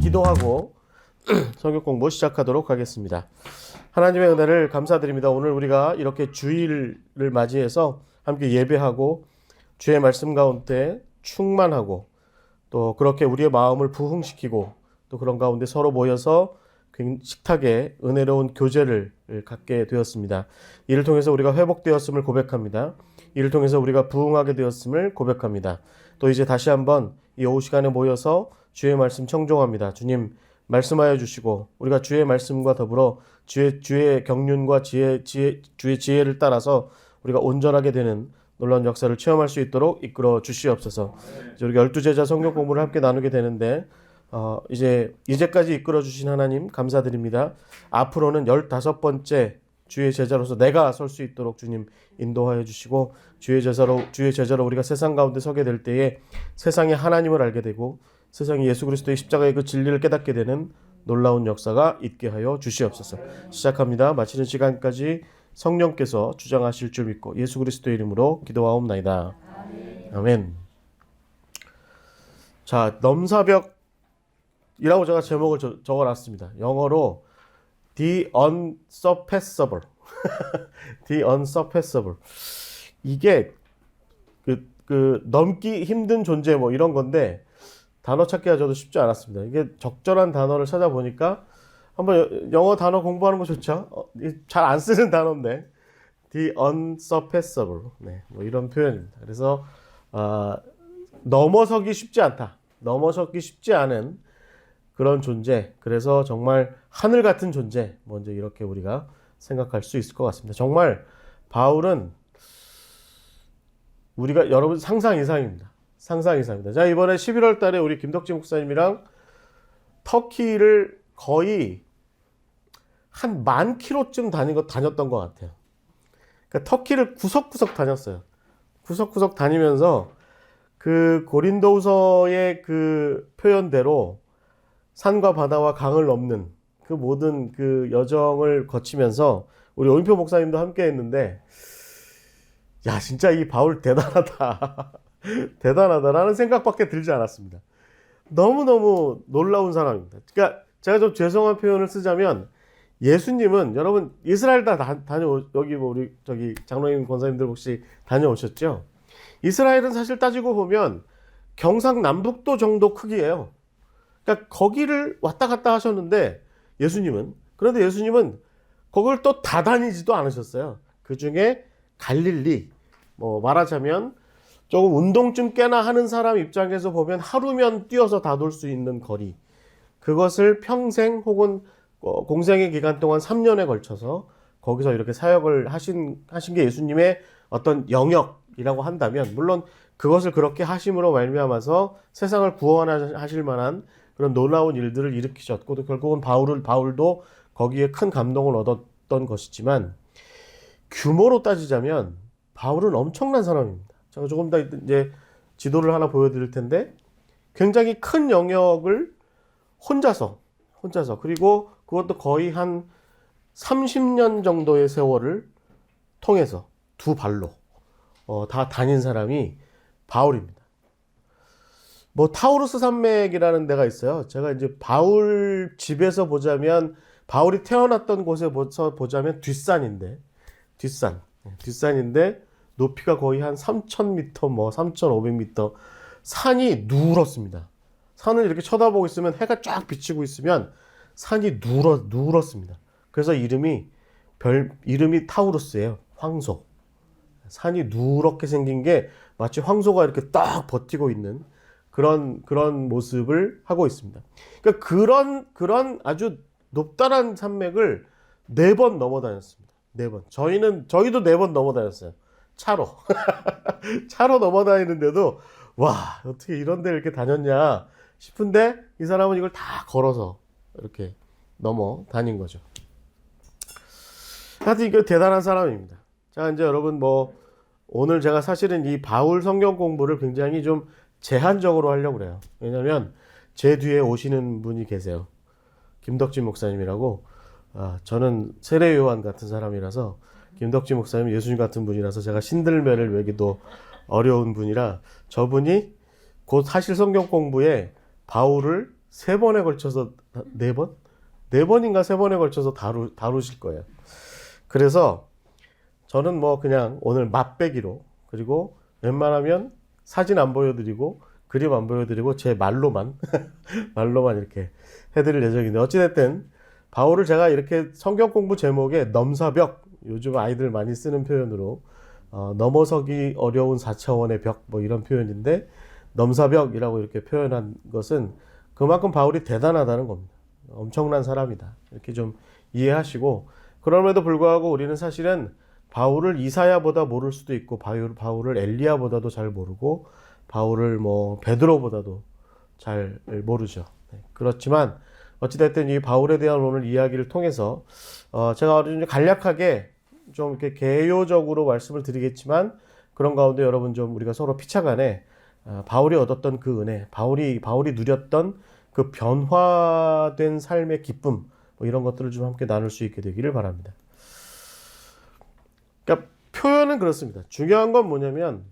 기도하고 성경 공부 시작하도록 하겠습니다. 하나님의 은혜를 감사드립니다. 오늘 우리가 이렇게 주일을 맞이해서 함께 예배하고 주의 말씀 가운데 충만하고 또 그렇게 우리의 마음을 부흥시키고 또 그런 가운데 서로 모여서 식탁에 은혜로운 교제를 갖게 되었습니다. 이를 통해서 우리가 회복되었음을 고백합니다. 이를 통해서 우리가 부흥하게 되었음을 고백합니다. 또 이제 다시 한번 이 오후 시간에 모여서 주의 말씀 청종합니다. 주님 말씀하여 주시고 우리가 주의 말씀과 더불어 주의 경륜과 주의 지혜를 따라서 우리가 온전하게 되는 놀라운 역사를 체험할 수 있도록 이끌어 주시옵소서. 이제 우리가 12제자 성경 공부를 함께 나누게 되는데 이제까지 이끌어 주신 하나님 감사드립니다. 앞으로는 15번째 주의 제자로서 내가 설 수 있도록 주님 인도하여 주시고 주의 제자로 우리가 세상 가운데 서게 될 때에 세상의 하나님을 알게 되고 세상이 예수 그리스도의 십자가의 그 진리를 깨닫게 되는 놀라운 역사가 있게 하여 주시옵소서. 시작합니다. 마치는 시간까지 성령께서 주장하실 줄 믿고 예수 그리스도의 이름으로 기도하옵나이다. 아멘. 자, 넘사벽이라고 제가 제목을 적어놨습니다. 영어로 The Unsurpassable. The Unsurpassable. 이게 넘기 힘든 존재 뭐 이런 건데 단어 찾기가 저도 쉽지 않았습니다. 이게 적절한 단어를 찾아보니까 한번 영어 단어 공부하는 거 좋죠? 잘 안 쓰는 단어인데 The Unsurpassable. 네, 뭐 이런 표현입니다. 그래서 넘어서기 쉽지 않다. 넘어서기 쉽지 않은 그런 존재. 그래서 정말 하늘 같은 존재. 먼저 이렇게 우리가 생각할 수 있을 것 같습니다. 정말 바울은 우리가 여러분 상상 이상입니다. 상상 이상입니다. 자, 이번에 11월 달에 우리 김덕진 목사님이랑 터키를 거의 한 10,000km쯤 다녔던 것 같아요. 그러니까 터키를 구석구석 다녔어요. 구석구석 다니면서 그 고린도후서의 그 표현대로 산과 바다와 강을 넘는 그 모든 그 여정을 거치면서 우리 오인표 목사님도 함께 했는데 야, 진짜 이 바울 대단하다. 대단하다라는 생각밖에 들지 않았습니다. 너무너무 놀라운 사람입니다. 그러니까 제가 좀 죄송한 표현을 쓰자면 예수님은 여러분 이스라엘 다 여기 뭐 우리 저기 장로님 권사님들 혹시 다녀오셨죠? 이스라엘은 사실 따지고 보면 경상남북도 정도 크기예요. 그러니까 거기를 왔다 갔다 하셨는데 그런데 예수님은 거길 또 다 다니지도 않으셨어요. 그 중에 갈릴리, 뭐 말하자면 조금 운동 좀 꽤나 하는 사람 입장에서 보면 하루면 뛰어서 다 돌 수 있는 거리. 그것을 평생 혹은 공생의 기간 동안 3년에 걸쳐서 거기서 이렇게 사역을 하신 게 예수님의 어떤 영역이라고 한다면, 물론 그것을 그렇게 하심으로 말미암아서 세상을 구원하실 만한 그런 놀라운 일들을 일으키셨고, 또 결국은 바울도 거기에 큰 감동을 얻었던 것이지만, 규모로 따지자면 바울은 엄청난 사람입니다. 제가 조금 더 이제 지도를 하나 보여드릴 텐데, 굉장히 큰 영역을 혼자서 그리고 그것도 거의 한 30년 정도의 세월을 통해서 두 발로 다 다닌 사람이 바울입니다. 뭐 타우루스 산맥이라는 데가 있어요. 제가 이제 바울 집에서 보자면, 바울이 태어났던 곳에서 보자면 뒷산인데 높이가 거의 한 3,000m, 뭐 3,500m. 산이 누렇습니다. 산을 이렇게 쳐다보고 있으면 해가 쫙 비치고 있으면 산이 누렇습니다. 그래서 이름이 타우루스예요. 황소. 산이 누렇게 생긴 게 마치 황소가 이렇게 딱 버티고 있는 그런 모습을 하고 있습니다. 그러니까 그런 아주 높다란 산맥을 4번 넘어 다녔습니다. 4번. 저희도 4번 넘어 다녔어요. 차로 넘어 다니는데도 와, 어떻게 이런 데 이렇게 다녔냐 싶은데 이 사람은 이걸 다 걸어서 이렇게 넘어 다닌 거죠. 하여튼 이거 대단한 사람입니다. 자, 이제 여러분 오늘 제가 사실은 이 바울 성경 공부를 굉장히 좀 제한적으로 하려고 그래요. 왜냐면 제 뒤에 오시는 분이 계세요. 김덕진 목사님이라고. 저는 세례 요한 같은 사람이라서 김덕진 목사님 예수님 같은 분이라서 제가 신들매를 외기도 어려운 분이라 저분이 곧 하실 성경 공부에 바울을 3번에 걸쳐서 4번? 4번인가 3번에 걸쳐서 다루실 거예요. 그래서 저는 뭐 그냥 오늘 맛배기로, 그리고 웬만하면 사진 안 보여드리고 그림 안 보여드리고 제 말로만 말로만 이렇게 해드릴 예정인데, 어찌됐든 바울을 제가 이렇게 성경 공부 제목에 넘사벽, 요즘 아이들 많이 쓰는 표현으로 넘어서기 어려운 4차원의 벽, 뭐 이런 표현인데, 넘사벽이라고 이렇게 표현한 것은 그만큼 바울이 대단하다는 겁니다. 엄청난 사람이다, 이렇게 좀 이해하시고, 그럼에도 불구하고 우리는 사실은 바울을 이사야보다 모를 수도 있고, 바울을 엘리야보다도 잘 모르고, 바울을 뭐 베드로보다도 잘 모르죠. 그렇지만 어찌됐든 이 바울에 대한 오늘 이야기를 통해서 제가 아주 간략하게 좀 이렇게 개요적으로 말씀을 드리겠지만, 그런 가운데 여러분 좀 우리가 서로 피차간에 바울이 얻었던 그 은혜, 바울이 누렸던 그 변화된 삶의 기쁨, 뭐 이런 것들을 좀 함께 나눌 수 있게 되기를 바랍니다. 그러니까 표현은 그렇습니다. 중요한 건 뭐냐면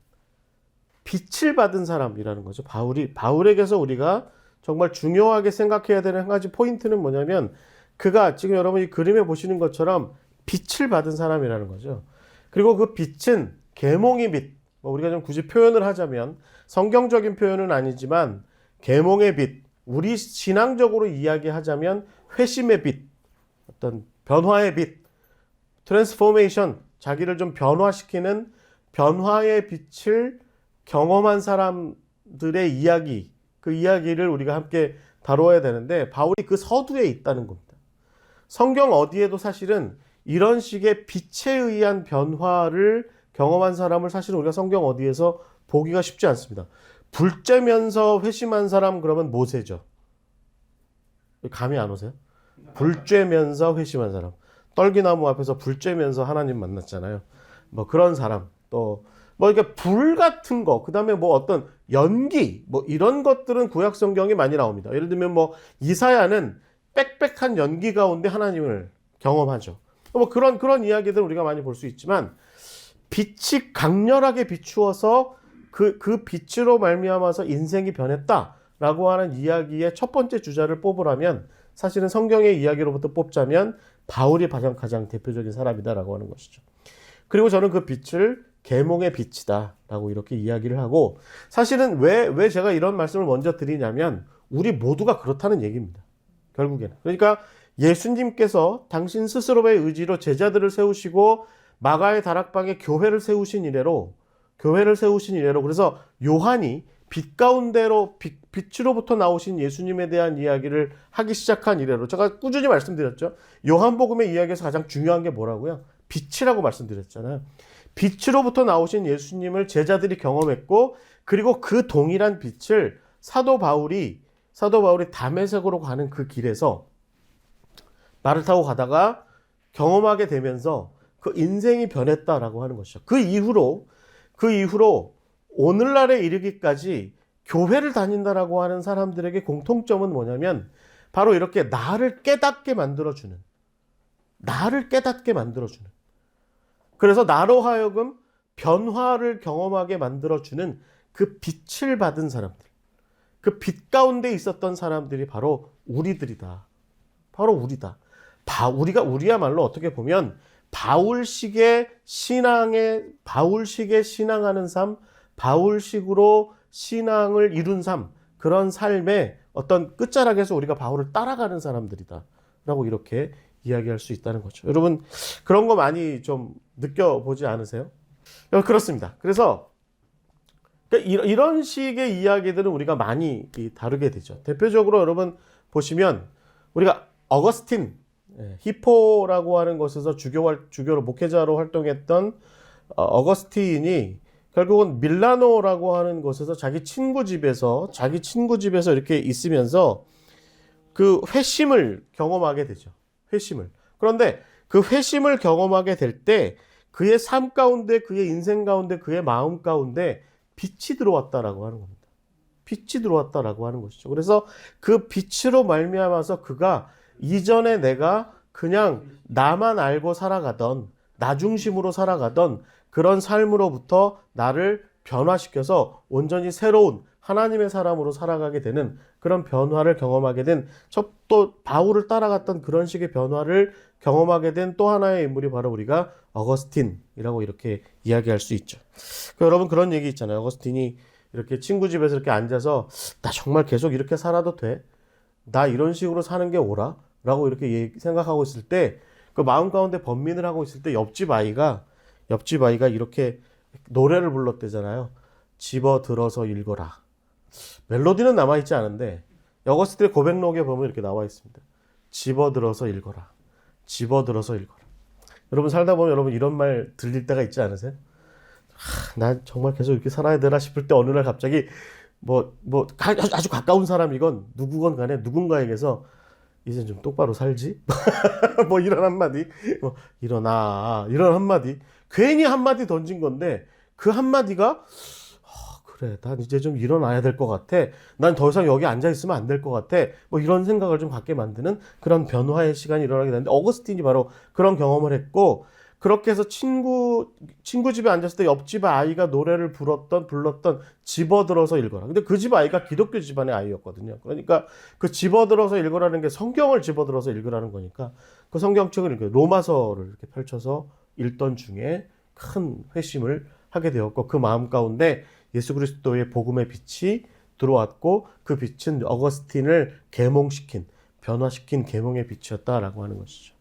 빛을 받은 사람이라는 거죠. 바울에게서 우리가 정말 중요하게 생각해야 되는 한 가지 포인트는 뭐냐면, 그가 지금 여러분이 그림에 보시는 것처럼 빛을 받은 사람이라는 거죠. 그리고 그 빛은 계몽의 빛, 우리가 좀 굳이 표현을 하자면, 성경적인 표현은 아니지만 계몽의 빛, 우리 신앙적으로 이야기하자면 회심의 빛, 어떤 변화의 빛, 트랜스포메이션, 자기를 좀 변화시키는 변화의 빛을 경험한 사람들의 이야기, 그 이야기를 우리가 함께 다뤄야 되는데, 바울이 그 서두에 있다는 겁니다. 성경 어디에도 사실은 이런 식의 빛에 의한 변화를 경험한 사람을 사실은 우리가 성경 어디에서 보기가 쉽지 않습니다. 불 쬐면서 회심한 사람, 그러면 모세죠. 감이 안 오세요? 불 쬐면서 회심한 사람. 떨기나무 앞에서 불 쬐면서 하나님 만났잖아요. 뭐 그런 사람, 또 뭐 이렇게 불 같은 거, 그 다음에 뭐 어떤 연기, 뭐 이런 것들은 구약 성경에 많이 나옵니다. 예를 들면 뭐 이사야는 빽빽한 연기 가운데 하나님을 경험하죠. 뭐 그런 이야기들 우리가 많이 볼 수 있지만, 빛이 강렬하게 비추어서 그 빛으로 말미암아서 인생이 변했다라고 하는 이야기의 첫 번째 주자를 뽑으라면, 사실은 성경의 이야기로부터 뽑자면 바울이 가장 대표적인 사람이다라고 하는 것이죠. 그리고 저는 그 빛을 계몽의 빛이다라고 이렇게 이야기를 하고, 사실은 왜 제가 이런 말씀을 먼저 드리냐면, 우리 모두가 그렇다는 얘기입니다. 결국에는. 그러니까 예수님께서 당신 스스로의 의지로 제자들을 세우시고 마가의 다락방에 교회를 세우신 이래로, 그래서 요한이 빛 가운데로 빛으로부터 나오신 예수님에 대한 이야기를 하기 시작한 이래로, 제가 꾸준히 말씀드렸죠. 요한복음의 이야기에서 가장 중요한 게 뭐라고요? 빛이라고 말씀드렸잖아요. 빛으로부터 나오신 예수님을 제자들이 경험했고, 그리고 그 동일한 빛을 사도 바울이 다메섹으로 가는 그 길에서 말을 타고 가다가 경험하게 되면서 그 인생이 변했다라고 하는 것이죠. 그 이후로 오늘날에 이르기까지 교회를 다닌다라고 하는 사람들에게 공통점은 뭐냐면, 바로 이렇게 나를 깨닫게 만들어주는, 그래서 나로 하여금 변화를 경험하게 만들어주는 그 빛을 받은 사람들, 그 빛 가운데 있었던 사람들이 바로 우리들이다. 바로 우리다. 우리야말로 어떻게 보면 바울식의 신앙하는 삶, 바울식으로 신앙을 이룬 삶, 그런 삶의 어떤 끝자락에서 우리가 바울을 따라가는 사람들이다 라고 이렇게 이야기할 수 있다는 거죠. 여러분, 그런 거 많이 좀 느껴보지 않으세요? 그렇습니다. 그래서 이런 식의 이야기들은 우리가 많이 다루게 되죠. 대표적으로 여러분 보시면, 우리가 어거스틴, 히포라고 하는 곳에서 주교로 목회자로 활동했던 어거스틴이 결국은 밀라노라고 하는 곳에서 자기 친구 집에서 이렇게 있으면서 그 회심을 경험하게 되죠. 회심을. 그런데 그 회심을 경험하게 될 때 그의 삶 가운데, 그의 인생 가운데, 그의 마음 가운데 빛이 들어왔다라고 하는 겁니다. 빛이 들어왔다라고 하는 것이죠. 그래서 그 빛으로 말미암아서 그가 이전에 내가 그냥 나만 알고 살아가던, 나 중심으로 살아가던 그런 삶으로부터 나를 변화시켜서 온전히 새로운 하나님의 사람으로 살아가게 되는 그런 변화를 경험하게 된, 또 바울을 따라갔던 그런 식의 변화를 경험하게 된 또 하나의 인물이 바로 우리가 어거스틴이라고 이렇게 이야기할 수 있죠. 여러분 그런 얘기 있잖아요. 어거스틴이 이렇게 친구 집에서 이렇게 앉아서 나 정말 계속 이렇게 살아도 돼? 나 이런 식으로 사는 게 옳아? 라고 이렇게 생각하고 있을 때, 그 마음 가운데 번민을 하고 있을 때 옆집 아이가 이렇게 노래를 불렀대잖아요. 집어들어서 읽어라. 멜로디는 남아있지 않은데 어거스틴의 고백록에 보면 이렇게 나와 있습니다. 집어들어서 읽어라. 집어들어서 읽어라. 여러분 살다 보면 여러분 이런 말 들릴 때가 있지 않으세요? 난 정말 계속 이렇게 살아야 되나 싶을 때 어느 날 갑자기 아주 가까운 사람이건 누구건 간에 누군가에게서 이제 좀 똑바로 살지? 뭐 이런 한마디, 일어나, 이런 한마디. 괜히 한마디 던진 건데 그 한마디가 그래, 난 이제 좀 일어나야 될 것 같아. 난 더 이상 여기 앉아 있으면 안 될 것 같아. 뭐 이런 생각을 좀 갖게 만드는 그런 변화의 시간이 일어나게 되는데, 어거스틴이 바로 그런 경험을 했고, 그렇게 해서 친구 집에 앉았을 때 옆집 아이가 노래를 불렀던 집어들어서 읽어라. 근데 그 집 아이가 기독교 집안의 아이였거든요. 그러니까 그 집어들어서 읽으라는 게 성경을 집어들어서 읽으라는 거니까 그 성경책을 이렇게 로마서를 이렇게 펼쳐서 읽던 중에 큰 회심을 하게 되었고, 그 마음 가운데 예수 그리스도의 복음의 빛이 들어왔고, 그 빛은 어거스틴을 변화시킨 계몽의 빛이었다라고 하는 것이죠.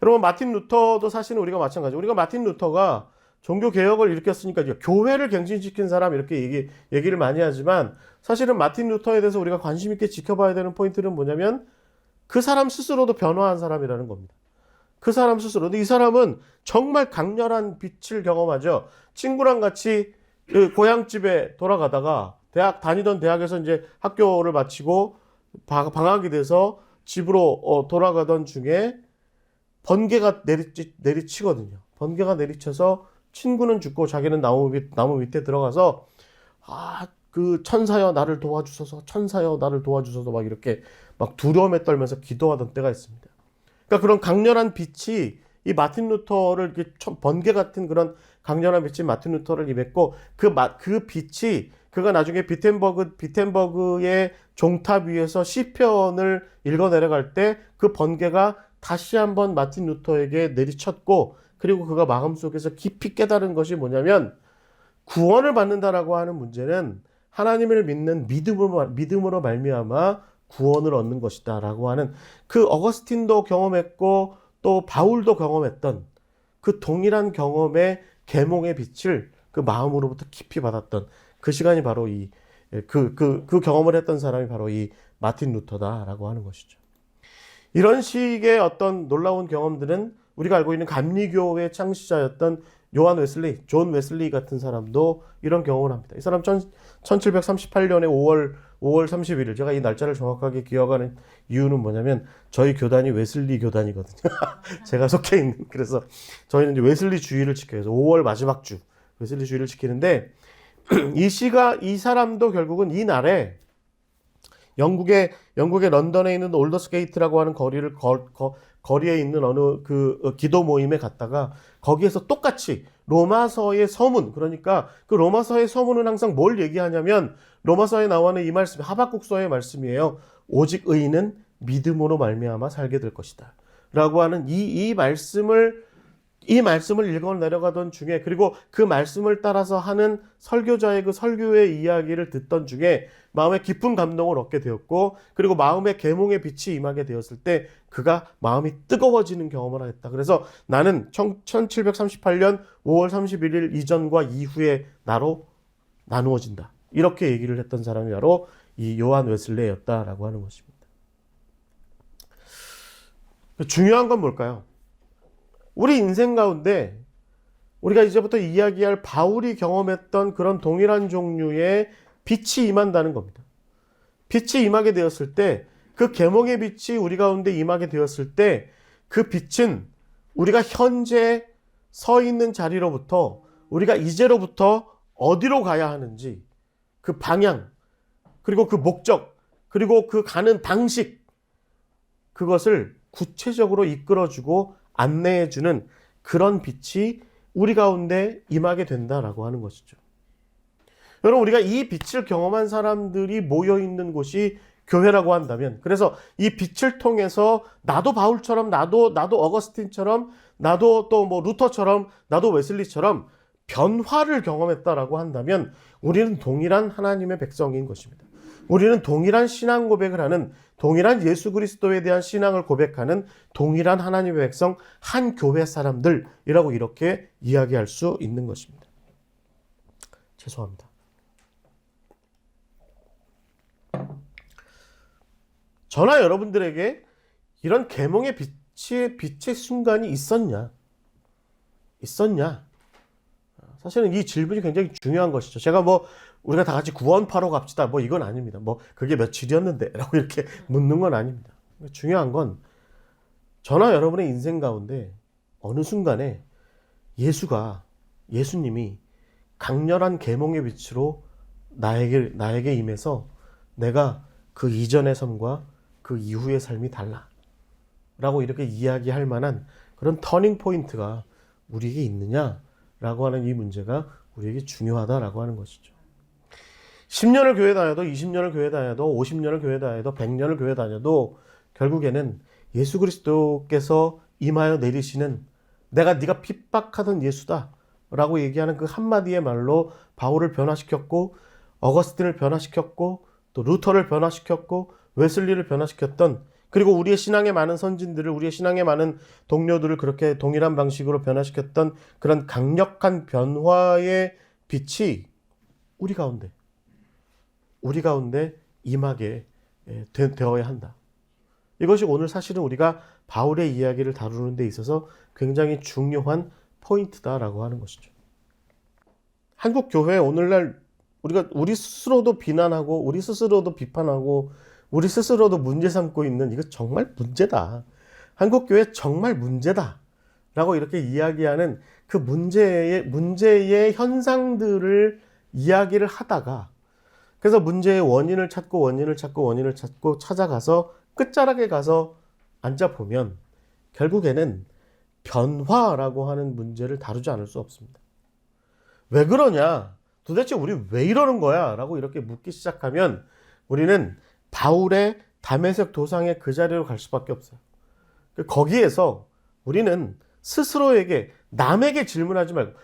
여러분 마틴 루터도 사실은 우리가 마찬가지예요. 우리가 마틴 루터가 종교 개혁을 일으켰으니까 교회를 갱신시킨 사람 이렇게 얘기를 많이 하지만, 사실은 마틴 루터에 대해서 우리가 관심 있게 지켜봐야 되는 포인트는 뭐냐면 그 사람 스스로도 변화한 사람이라는 겁니다. 그 사람 스스로. 이 사람은 정말 강렬한 빛을 경험하죠. 친구랑 같이 그 고향집에 돌아가다가 다니던 대학에서 이제 학교를 마치고 방학이 돼서 집으로 돌아가던 중에 번개가 내리치거든요. 번개가 내리쳐서 친구는 죽고 자기는 나무 밑에 들어가서 그 천사여 나를 도와주소서, 천사여 나를 도와주소서 막 이렇게 막 두려움에 떨면서 기도하던 때가 있습니다. 그러니까 그런 강렬한 빛이 이 마틴 루터를 이렇게 번개 같은 그런 강렬한 빛이 마틴 루터를 임했고, 그 빛이 그가 나중에 비텐버그의 종탑 위에서 시편을 읽어 내려갈 때 그 번개가 다시 한번 마틴 루터에게 내리쳤고, 그리고 그가 마음속에서 깊이 깨달은 것이 뭐냐면 구원을 받는다라고 하는 문제는 하나님을 믿는 믿음으로 말미암아 구원을 얻는 것이다라고 하는, 그 어거스틴도 경험했고 또 바울도 경험했던 그 동일한 경험의 계몽의 빛을 그 마음으로부터 깊이 받았던 그 시간이 바로 그 경험을 했던 사람이 바로 이 마틴 루터다라고 하는 것이죠. 이런 식의 어떤 놀라운 경험들은 우리가 알고 있는 감리교의 창시자였던 존 웨슬리 같은 사람도 이런 경험을 합니다. 이 사람 1738년에 5월 31일, 제가 이 날짜를 정확하게 기억하는 이유는 뭐냐면 저희 교단이 웨슬리 교단이거든요. 제가 속해 있는. 그래서 저희는 이제 웨슬리 주일을 지켜요. 그래서 5월 마지막 주 웨슬리 주일을 지키는데, 이 사람도 결국은 이 날에 영국의 런던에 있는 올더스 게이트라고 하는 거리에 있는 어느 기도 모임에 갔다가 거기에서 똑같이 로마서의 서문, 그러니까 그 로마서의 서문은 항상 뭘 얘기하냐면 로마서에 나오는 이 말씀, 하박국서의 말씀이에요. 오직 의인은 믿음으로 말미암아 살게 될 것이다 라고 하는 이 말씀을 읽어 내려가던 중에, 그리고 그 말씀을 따라서 하는 설교자의 그 설교의 이야기를 듣던 중에 마음에 깊은 감동을 얻게 되었고, 그리고 마음의 계몽의 빛이 임하게 되었을 때 그가 마음이 뜨거워지는 경험을 했다. 그래서 나는 1738년 5월 31일 이전과 이후의 나로 나누어진다, 이렇게 얘기를 했던 사람이 바로 이 요한 웨슬레였다라고 하는 것입니다. 중요한 건 뭘까요? 우리 인생 가운데 우리가 이제부터 이야기할 바울이 경험했던 그런 동일한 종류의 빛이 임한다는 겁니다. 빛이 임하게 되었을 때, 그 계몽의 빛이 우리 가운데 임하게 되었을 때, 그 빛은 우리가 현재 서 있는 자리로부터 우리가 이제로부터 어디로 가야 하는지 그 방향, 그리고 그 목적, 그리고 그 가는 방식, 그것을 구체적으로 이끌어주고 안내해주는 그런 빛이 우리 가운데 임하게 된다라고 하는 것이죠. 여러분, 우리가 이 빛을 경험한 사람들이 모여 있는 곳이 교회라고 한다면, 그래서 이 빛을 통해서 나도 바울처럼, 나도 어거스틴처럼, 나도 또 뭐 루터처럼, 나도 웨슬리처럼 변화를 경험했다라고 한다면 우리는 동일한 하나님의 백성인 것입니다. 우리는 동일한 신앙 고백을 하는, 동일한 예수 그리스도에 대한 신앙을 고백하는 동일한 하나님의 백성, 한 교회 사람들이라고 이렇게 이야기할 수 있는 것입니다. 죄송합니다. 저나 여러분들에게 이런 계몽의 빛의 순간이 있었냐? 사실은 이 질문이 굉장히 중요한 것이죠. 제가 뭐 우리가 다 같이 구원파로 갑시다, 뭐 이건 아닙니다. 뭐 그게 며칠이었는데 라고 이렇게 묻는 건 아닙니다. 중요한 건 저나 여러분의 인생 가운데 어느 순간에 예수님이 강렬한 계몽의 빛으로 나에게 임해서 내가 그 이전의 삶과 그 이후의 삶이 달라 라고 이렇게 이야기할 만한 그런 터닝 포인트가 우리에게 있느냐라고 하는 이 문제가 우리에게 중요하다라고 하는 것이죠. 10년을 교회 다녀도, 20년을 교회 다녀도, 50년을 교회 다녀도, 100년을 교회 다녀도 결국에는 예수 그리스도께서 임하여 내리시는, 네가 핍박하던 예수다 라고 얘기하는 그 한마디의 말로 바울을 변화시켰고, 어거스틴을 변화시켰고, 또 루터를 변화시켰고, 웨슬리를 변화시켰던, 그리고 우리의 신앙의 많은 선진들을, 우리의 신앙의 많은 동료들을 그렇게 동일한 방식으로 변화시켰던 그런 강력한 변화의 빛이 우리 가운데 임하게 되어야 한다. 이것이 오늘 사실은 우리가 바울의 이야기를 다루는 데 있어서 굉장히 중요한 포인트다라고 하는 것이죠. 한국 교회 오늘날 우리 스스로도 비난하고, 우리 스스로도 비판하고, 우리 스스로도 문제 삼고 있는, 이거 정말 문제다. 한국 교회 정말 문제다. 라고 이렇게 이야기하는 그 문제의 현상들을 이야기를 하다가, 그래서 문제의 원인을 찾고 찾아가서 끝자락에 가서 앉아보면 결국에는 변화라고 하는 문제를 다루지 않을 수 없습니다. 왜 그러냐? 도대체 우리 왜 이러는 거야? 라고 이렇게 묻기 시작하면 우리는 바울의 다메섹 도상의 그 자리로 갈 수밖에 없어요. 거기에서 우리는 스스로에게, 남에게 질문하지 말고,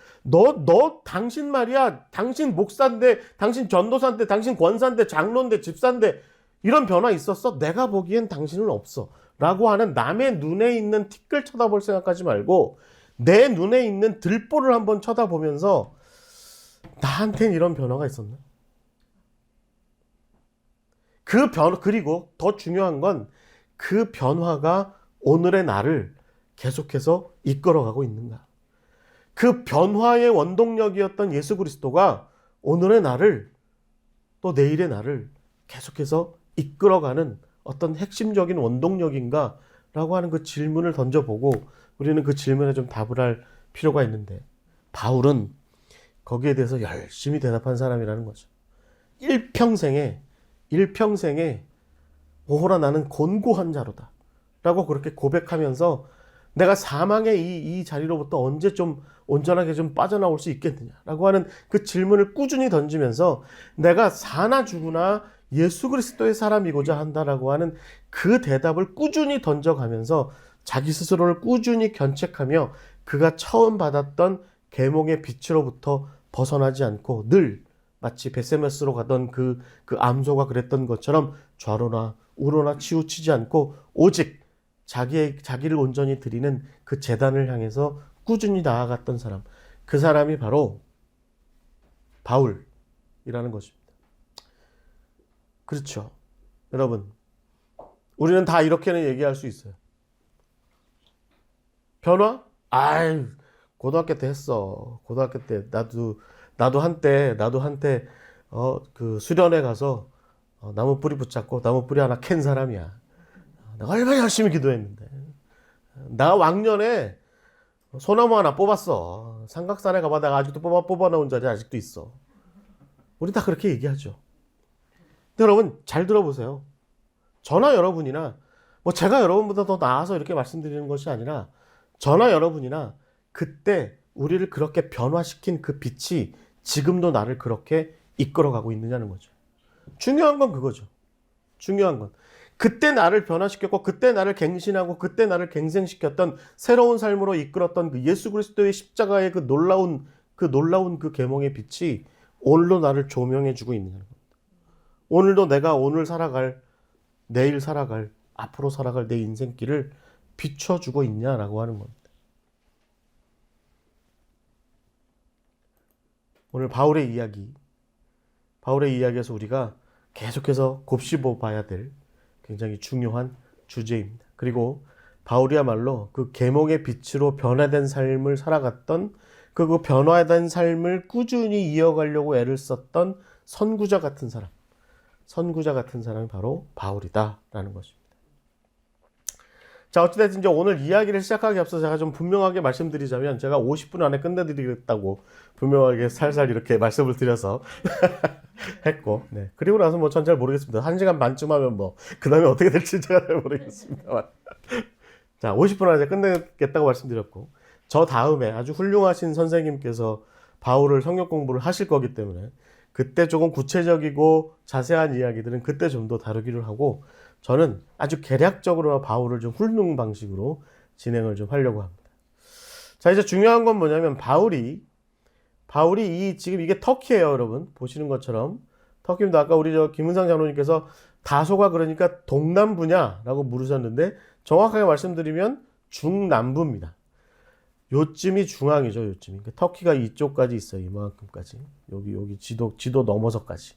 당신 말이야, 당신 목사인데, 당신 전도사인데, 당신 권사인데, 장로인데, 집사인데, 이런 변화 있었어? 내가 보기엔 당신은 없어. 라고 하는 남의 눈에 있는 티끌 쳐다볼 생각하지 말고, 내 눈에 있는 들보를 한번 쳐다보면서, 나한텐 이런 변화가 있었나? 그리고 더 중요한 건 그 변화가 오늘의 나를 계속해서 이끌어가고 있는가? 그 변화의 원동력이었던 예수 그리스도가 오늘의 나를, 또 내일의 나를 계속해서 이끌어가는 어떤 핵심적인 원동력인가? 라고 하는 그 질문을 던져보고 우리는 그 질문에 좀 답을 할 필요가 있는데, 바울은 거기에 대해서 열심히 대답한 사람이라는 거죠. 일평생에 오호라 나는 곤고한 자로다 라고 그렇게 고백하면서 내가 사망의 이 자리로부터 언제 좀 온전하게 좀 빠져나올 수 있겠느냐라고 하는 그 질문을 꾸준히 던지면서 내가 사나 죽으나 예수 그리스도의 사람이고자 한다라고 하는 그 대답을 꾸준히 던져가면서 자기 스스로를 꾸준히 견책하며 그가 처음 받았던 계몽의 빛으로부터 벗어나지 않고 늘 마치 베세메스로 가던 그 암소가 그랬던 것처럼 좌로나 우로나 치우치지 않고 오직 자기를 온전히 드리는 그 제단을 향해서 꾸준히 나아갔던 사람, 그 사람이 바로 바울이라는 것입니다. 그렇죠. 여러분, 우리는 다 이렇게는 얘기할 수 있어요. 변화? 고등학교 때 했어. 고등학교 때 나도 한때 그 수련회 가서 나무 뿌리 붙잡고 나무 뿌리 하나 캔 사람이야. 내가 얼마나 열심히 기도했는데. 나 왕년에 소나무 하나 뽑았어. 삼각산에 가봐. 내가 아직도 뽑아놓은 자리 아직도 있어. 우리 다 그렇게 얘기하죠. 근데 여러분 잘 들어보세요. 저나 여러분이나 뭐 제가 여러분보다 더 나아서 이렇게 말씀드리는 것이 아니라 저나 여러분이나 그때 우리를 그렇게 변화시킨 그 빛이 지금도 나를 그렇게 이끌어가고 있느냐는 거죠. 중요한 건 그거죠. 중요한 건. 그때 나를 변화시켰고 그때 나를 갱신하고 그때 나를 갱생시켰던 새로운 삶으로 이끌었던 그 예수 그리스도의 십자가의 그 놀라운 그 계명의 빛이 오늘도 나를 조명해 주고 있느냐는 겁니다. 오늘도 내가 오늘 살아갈, 내일 살아갈, 앞으로 살아갈 내 인생길을 비춰주고 있냐라고 하는 겁니다. 오늘 바울의 이야기에서 우리가 계속해서 곱씹어 봐야 될 굉장히 중요한 주제입니다. 그리고 바울이야말로 그 계명의 빛으로 변화된 삶을 살아갔던 그 변화된 삶을 꾸준히 이어가려고 애를 썼던 선구자 같은 사람이 바로 바울이다라는 것입니다. 자, 어찌됐든 이제 오늘 이야기를 시작하기 앞서 제가 좀 분명하게 말씀드리자면 제가 50분 안에 끝내드리겠다고 분명하게 살살 이렇게 말씀을 드려서 했고, 네. 그리고 나서 뭐 전 잘 모르겠습니다. 1시간 반쯤 하면 뭐 그 다음에 어떻게 될지 제가 잘 모르겠습니다만. 자, 50분 안에 끝내겠다고 말씀드렸고, 저 다음에 아주 훌륭하신 선생님께서 바울을 성경 공부를 하실 거기 때문에 그때 조금 구체적이고 자세한 이야기들은 그때 좀 더 다루기를 하고, 저는 아주 개략적으로 바울을 좀 훑는 방식으로 진행을 좀 하려고 합니다. 자, 이제 중요한 건 뭐냐면 바울이 지금 이게 터키예요, 여러분. 보시는 것처럼 터키입니다. 아까 우리 김은상 장로님께서 다소가 그러니까 동남부냐라고 물으셨는데 정확하게 말씀드리면 중남부입니다. 요쯤이 중앙이죠, 요쯤이. 그러니까 터키가 이쪽까지 있어요, 이만큼까지. 여기 지도 넘어서까지.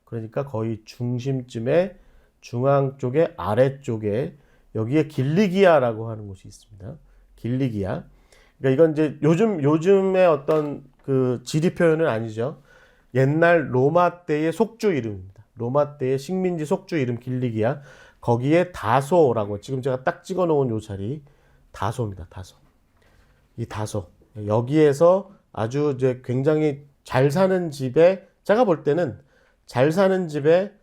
그러니까 거의 중심쯤에 중앙 쪽에 아래쪽에 여기에 길리기아라고 하는 곳이 있습니다. 길리기아. 그러니까 이건 이제 요즘의 어떤 그 지리 표현은 아니죠. 옛날 로마 때의 속주 이름입니다. 로마 때의 식민지 속주 이름 길리기아. 거기에 다소라고 지금 제가 딱 찍어 놓은 요 자리 다소입니다. 다소. 이 다소. 여기에서 아주 이제 굉장히 잘 사는 집에 제가 볼 때는 잘 사는 집에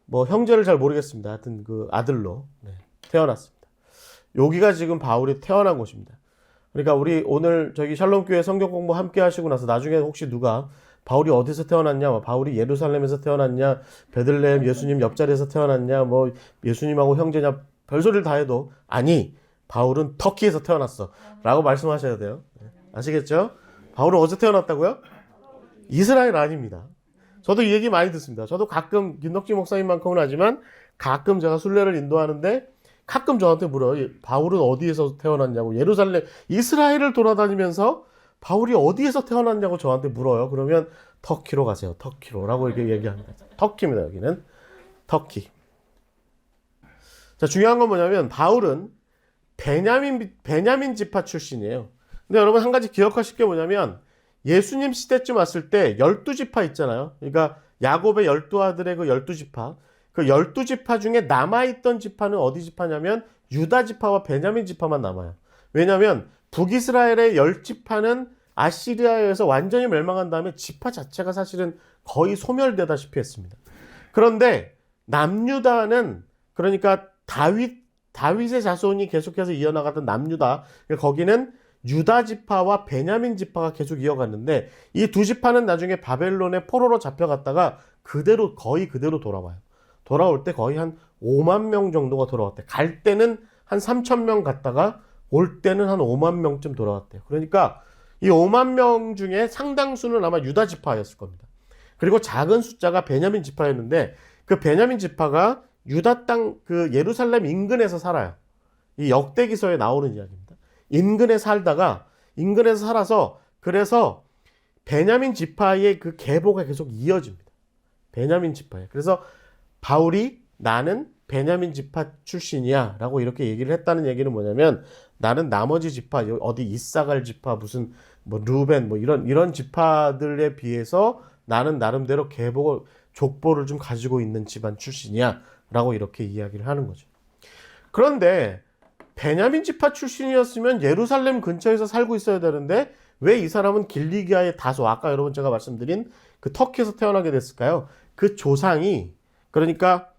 뭐 형제를 잘 모르겠습니다. 하여튼 그 아들로 태어났습니다. 여기가 지금 바울이 태어난 곳입니다. 그러니까 우리 오늘 저기 샬롬교회 성경 공부 함께 하시고 나서 나중에 혹시 누가 바울이 어디서 태어났냐, 바울이 예루살렘에서 태어났냐, 베들레헴 예수님 옆자리에서 태어났냐, 뭐 예수님하고 형제냐, 별소리를 다 해도 아니, 바울은 터키에서 태어났어 라고 말씀하셔야 돼요. 아시겠죠? 바울은 어디서 태어났다고요? 이스라엘 아닙니다. 저도 이 얘기 많이 듣습니다. 저도 가끔 김덕진 목사님만큼은 하지만 가끔 제가 순례를 인도하는데 가끔 저한테 물어요. 바울은 어디에서 태어났냐고. 예루살렘, 이스라엘을 돌아다니면서 바울이 어디에서 태어났냐고 저한테 물어요. 그러면 터키로 가세요. 터키로 라고 이렇게 얘기합니다. 터키입니다. 여기는 터키. 자, 중요한 건 뭐냐면 바울은 베냐민 지파 출신이에요. 근데 여러분 한 가지 기억하실 게 뭐냐면 예수님 시대쯤 왔을 때 12지파 있잖아요. 그러니까 야곱의 12아들의 그 12지파. 그 12지파 중에 남아있던 지파는 어디 지파냐면 유다 지파와 베냐민 지파만 남아요. 왜냐하면 북이스라엘의 10지파는 아시리아에서 완전히 멸망한 다음에 지파 자체가 사실은 거의 소멸되다시피 했습니다. 그런데 남유다는 그러니까 다윗의 자손이 계속해서 이어나가던 남유다. 거기는 유다 지파와 베냐민 지파가 계속 이어갔는데 이 두 지파는 나중에 바벨론의 포로로 잡혀갔다가 거의 그대로 돌아와요. 돌아올 때 거의 한 5만 명 정도가 돌아왔대요. 갈 때는 한 3천 명 갔다가 올 때는 한 5만 명쯤 돌아왔대요. 그러니까 이 5만 명 중에 상당수는 아마 유다 지파였을 겁니다. 그리고 작은 숫자가 베냐민 지파였는데 그 베냐민 지파가 유다 땅 그 예루살렘 인근에서 살아요. 이 역대기서에 나오는 이야기입니다. 인근에서 살아서 그래서 베냐민 지파의 그 계보가 계속 이어집니다. 베냐민 지파에. 그래서 바울이 나는 베냐민 지파 출신이야 라고 이렇게 얘기를 했다는 얘기는 뭐냐면 나는 나머지 지파 어디 이사갈 지파 무슨 뭐 루벤 뭐 이런 지파들에 비해서 나는 나름대로 족보를 좀 가지고 있는 집안 출신이야 라고 이렇게 이야기를 하는 거죠. 그런데 베냐민 지파 출신이었으면 예루살렘 근처에서 살고 있어야 되는데 왜 이 사람은 길리기아의 다소, 아까 여러분 제가 말씀드린 그 터키에서 태어나게 됐을까요? 그 조상이 그러니까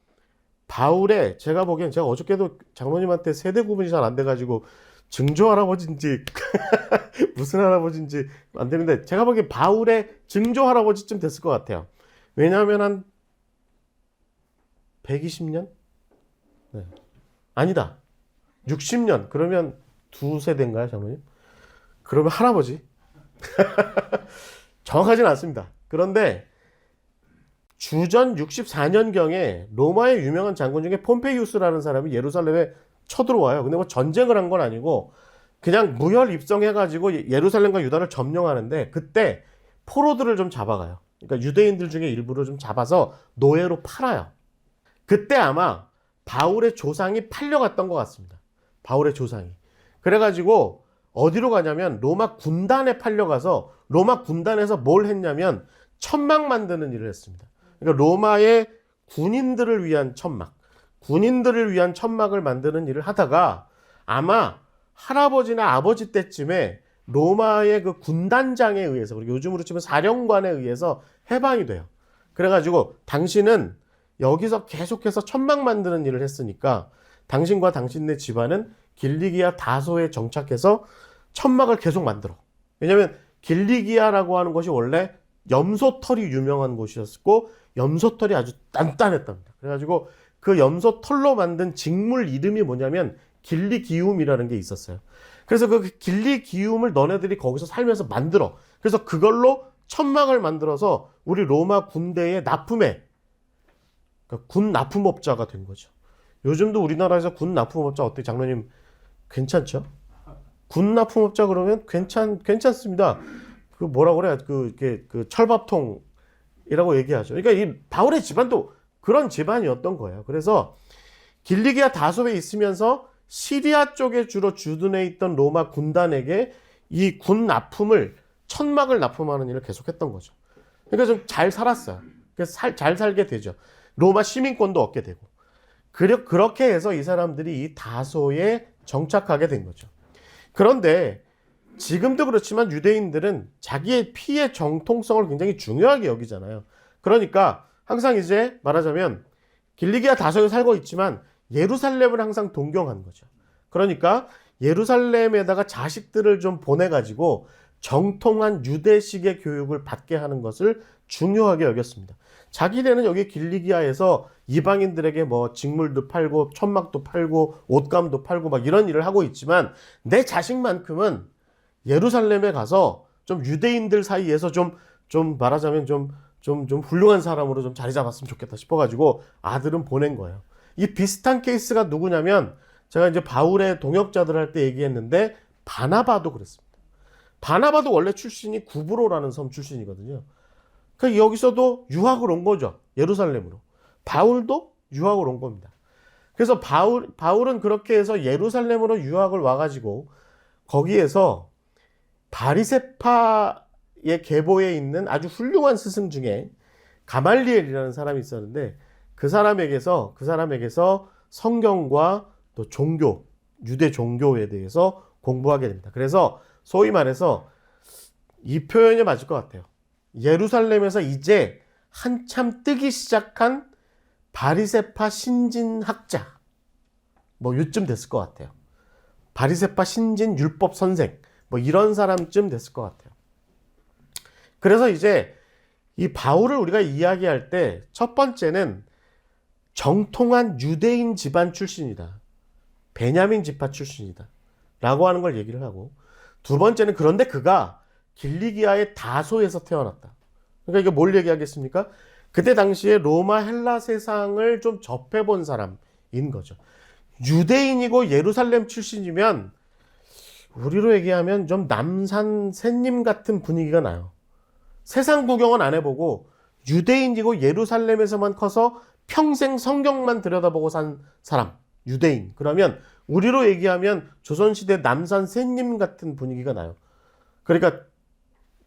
바울의 제가 보기엔 제가 어저께도 장모님한테 세대 구분이 잘 안 돼가지고 증조 할아버지인지 무슨 할아버지인지 안 되는데 제가 보기엔 바울의 증조 할아버지쯤 됐을 것 같아요. 왜냐하면 한 120년? 네. 아니다. 60년. 그러면 두 세대인가요, 장로님? 그러면 할아버지. 정확하진 않습니다. 그런데 주전 64년경에 로마의 유명한 장군 중에 폼페이우스라는 사람이 예루살렘에 쳐들어와요. 근데 뭐 전쟁을 한 건 아니고 그냥 무혈 입성해가지고 예루살렘과 유다를 점령하는데 그때 포로들을 좀 잡아가요. 그러니까 유대인들 중에 일부를 좀 잡아서 노예로 팔아요. 그때 아마 바울의 조상이 팔려갔던 것 같습니다. 바울의 조상이. 그래가지고 어디로 가냐면 로마 군단에 팔려가서 로마 군단에서 뭘 했냐면 천막 만드는 일을 했습니다. 그러니까 로마의 군인들을 위한 천막, 군인들을 위한 천막을 만드는 일을 하다가 아마 할아버지나 아버지 때쯤에 로마의 그 군단장에 의해서, 그리고 요즘으로 치면 사령관에 의해서 해방이 돼요. 그래가지고 당신은 여기서 계속해서 천막 만드는 일을 했으니까 당신과 당신네 집안은 길리기아 다소에 정착해서 천막을 계속 만들어. 왜냐하면 길리기아라고 하는 것이 원래 염소털이 유명한 곳이었고 염소털이 아주 단단했답니다. 그래가지고 그 염소털로 만든 직물 이름이 뭐냐면 길리기움이라는 게 있었어요. 그래서 그 길리기움을 너네들이 거기서 살면서 만들어. 그래서 그걸로 천막을 만들어서 우리 로마 군대의 납품해. 그러니까 군 납품업자가 된 거죠. 요즘도 우리나라에서 군 납품업자 어때, 장로님? 괜찮죠? 군 납품업자 그러면 괜찮습니다. 그 뭐라 그래? 그 철밥통이라고 얘기하죠. 그러니까 이 바울의 집안도 그런 집안이었던 거예요. 그래서 길리기아 다소에 있으면서 시리아 쪽에 주로 주둔해 있던 로마 군단에게 이 군 납품을 천막을 납품하는 일을 계속했던 거죠. 그러니까 좀 잘 살았어요. 그래서 잘 살게 되죠. 로마 시민권도 얻게 되고. 그렇게 해서 이 사람들이 이 다소에 정착하게 된 거죠. 그런데 지금도 그렇지만 유대인들은 자기의 피의 정통성을 굉장히 중요하게 여기잖아요. 그러니까 항상 이제 말하자면 길리기아 다소에 살고 있지만 예루살렘을 항상 동경하는 거죠. 그러니까 예루살렘에다가 자식들을 좀 보내가지고 정통한 유대식의 교육을 받게 하는 것을 중요하게 여겼습니다. 자기네는 여기 길리기아에서 이방인들에게 뭐 직물도 팔고 천막도 팔고 옷감도 팔고 막 이런 일을 하고 있지만 내 자식만큼은 예루살렘에 가서 좀 유대인들 사이에서 좀 말하자면 좀 훌륭한 사람으로 좀 자리 잡았으면 좋겠다 싶어가지고 아들은 보낸 거예요. 이 비슷한 케이스가 누구냐면 제가 이제 바울의 동역자들 할 때 얘기했는데 바나바도 그랬습니다. 바나바도 원래 출신이 구브로라는 섬 출신이거든요. 그러니까 여기서도 유학을 온 거죠. 예루살렘으로. 바울도 유학을 온 겁니다. 그래서 바울은 그렇게 해서 예루살렘으로 유학을 와가지고 거기에서 바리새파의 계보에 있는 아주 훌륭한 스승 중에 가말리엘이라는 사람이 있었는데 그 사람에게서 성경과 또 종교, 유대 종교에 대해서 공부하게 됩니다. 그래서 소위 말해서 이 표현이 맞을 것 같아요. 예루살렘에서 이제 한참 뜨기 시작한 바리새파 신진학자, 뭐 요쯤 됐을 것 같아요. 바리새파 신진 율법 선생, 뭐 이런 사람쯤 됐을 것 같아요. 그래서 이제 이 바울을 우리가 이야기할 때 첫 번째는 정통한 유대인 집안 출신이다. 베냐민 지파 출신이다. 라고 하는 걸 얘기를 하고, 두 번째는 그런데 그가 길리기아의 다소에서 태어났다. 그러니까 이게 뭘 얘기하겠습니까? 그때 당시에 로마 헬라 세상을 좀 접해본 사람인 거죠. 유대인이고 예루살렘 출신이면 우리로 얘기하면 좀 남산 샌님 같은 분위기가 나요. 세상 구경은 안 해보고 유대인이고 예루살렘에서만 커서 평생 성경만 들여다보고 산 사람, 유대인. 그러면 우리로 얘기하면 조선시대 남산 샌님 같은 분위기가 나요. 그러니까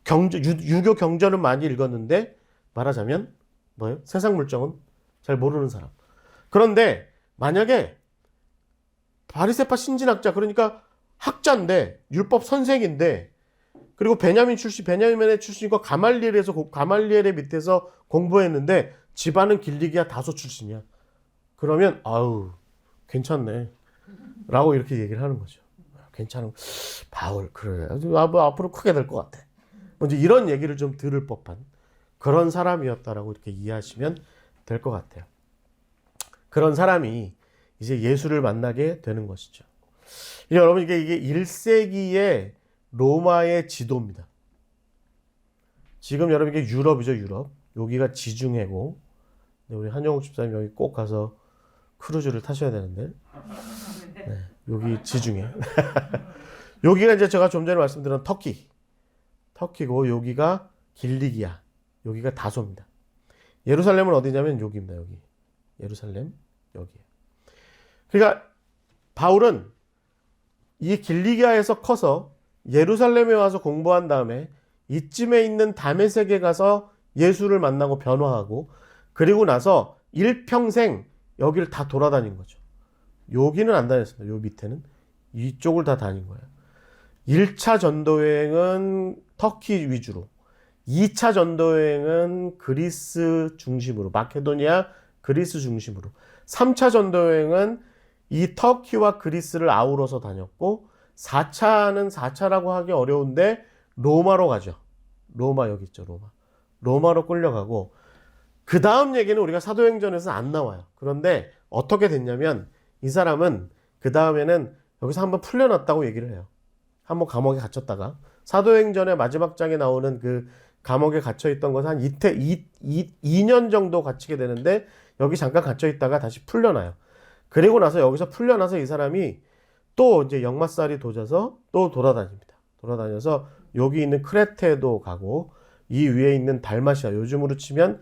유교 경전은 많이 읽었는데 말하자면 뭐예요? 세상 물정은 잘 모르는 사람. 그런데 만약에 바리새파 신진학자, 그러니까 학자인데 율법 선생인데 그리고 베냐민의 출신과 가말리엘의 밑에서 공부했는데 집안은 길리기아 다소 출신이야. 그러면 아우 괜찮네 라고 이렇게 얘기를 하는 거죠. 괜찮은 바울 그래 앞으로 크게 될 것 같아. 먼저 이런 얘기를 좀 들을 법한 그런 사람이었다라고 이렇게 이해하시면 될 것 같아요. 그런 사람이 이제 예수를 만나게 되는 것이죠. 여러분, 이게 1세기의 로마의 지도입니다. 지금 여러분 이게 유럽이죠, 유럽. 여기가 지중해고, 우리 한영욱 집사님 여기 꼭 가서 크루즈를 타셔야 되는데, 네, 여기 지중해. 여기가 이제 제가 좀 전에 말씀드린 터키고, 여기가 길리기아, 여기가 다소입니다. 예루살렘은 어디냐면 여기입니다, 여기. 예루살렘, 여기에. 그러니까 바울은 이 길리기아에서 커서 예루살렘에 와서 공부한 다음에 이쯤에 있는 다메섹에 가서 예수를 만나고 변화하고, 그리고 나서 일평생 여기를 다 돌아다닌 거죠. 여기는 안 다녔습니다. 요 밑에는. 이쪽을 다 다닌 거예요. 1차 전도여행은 터키 위주로, 2차 전도여행은 그리스 중심으로, 마케도니아, 그리스 중심으로, 3차 전도여행은 이 터키와 그리스를 아우러서 다녔고, 4차는 4차라고 하기 어려운데 로마로 가죠. 로마 여기 있죠, 로마. 로마로 끌려가고, 그 다음 얘기는 우리가 사도행전에서 안 나와요. 그런데 어떻게 됐냐면 이 사람은 그 다음에는 여기서 한번 풀려났다고 얘기를 해요. 한번 감옥에 갇혔다가, 사도행전의 마지막 장에 나오는 그 감옥에 갇혀있던 것은 한 2년 정도 갇히게 되는데, 여기 잠깐 갇혀있다가 다시 풀려나요. 그리고 나서 여기서 풀려나서 이 사람이 또 이제 역마살이 도져서 또 돌아다닙니다. 돌아다녀서 여기 있는 크레테도 가고, 이 위에 있는 달마시아, 요즘으로 치면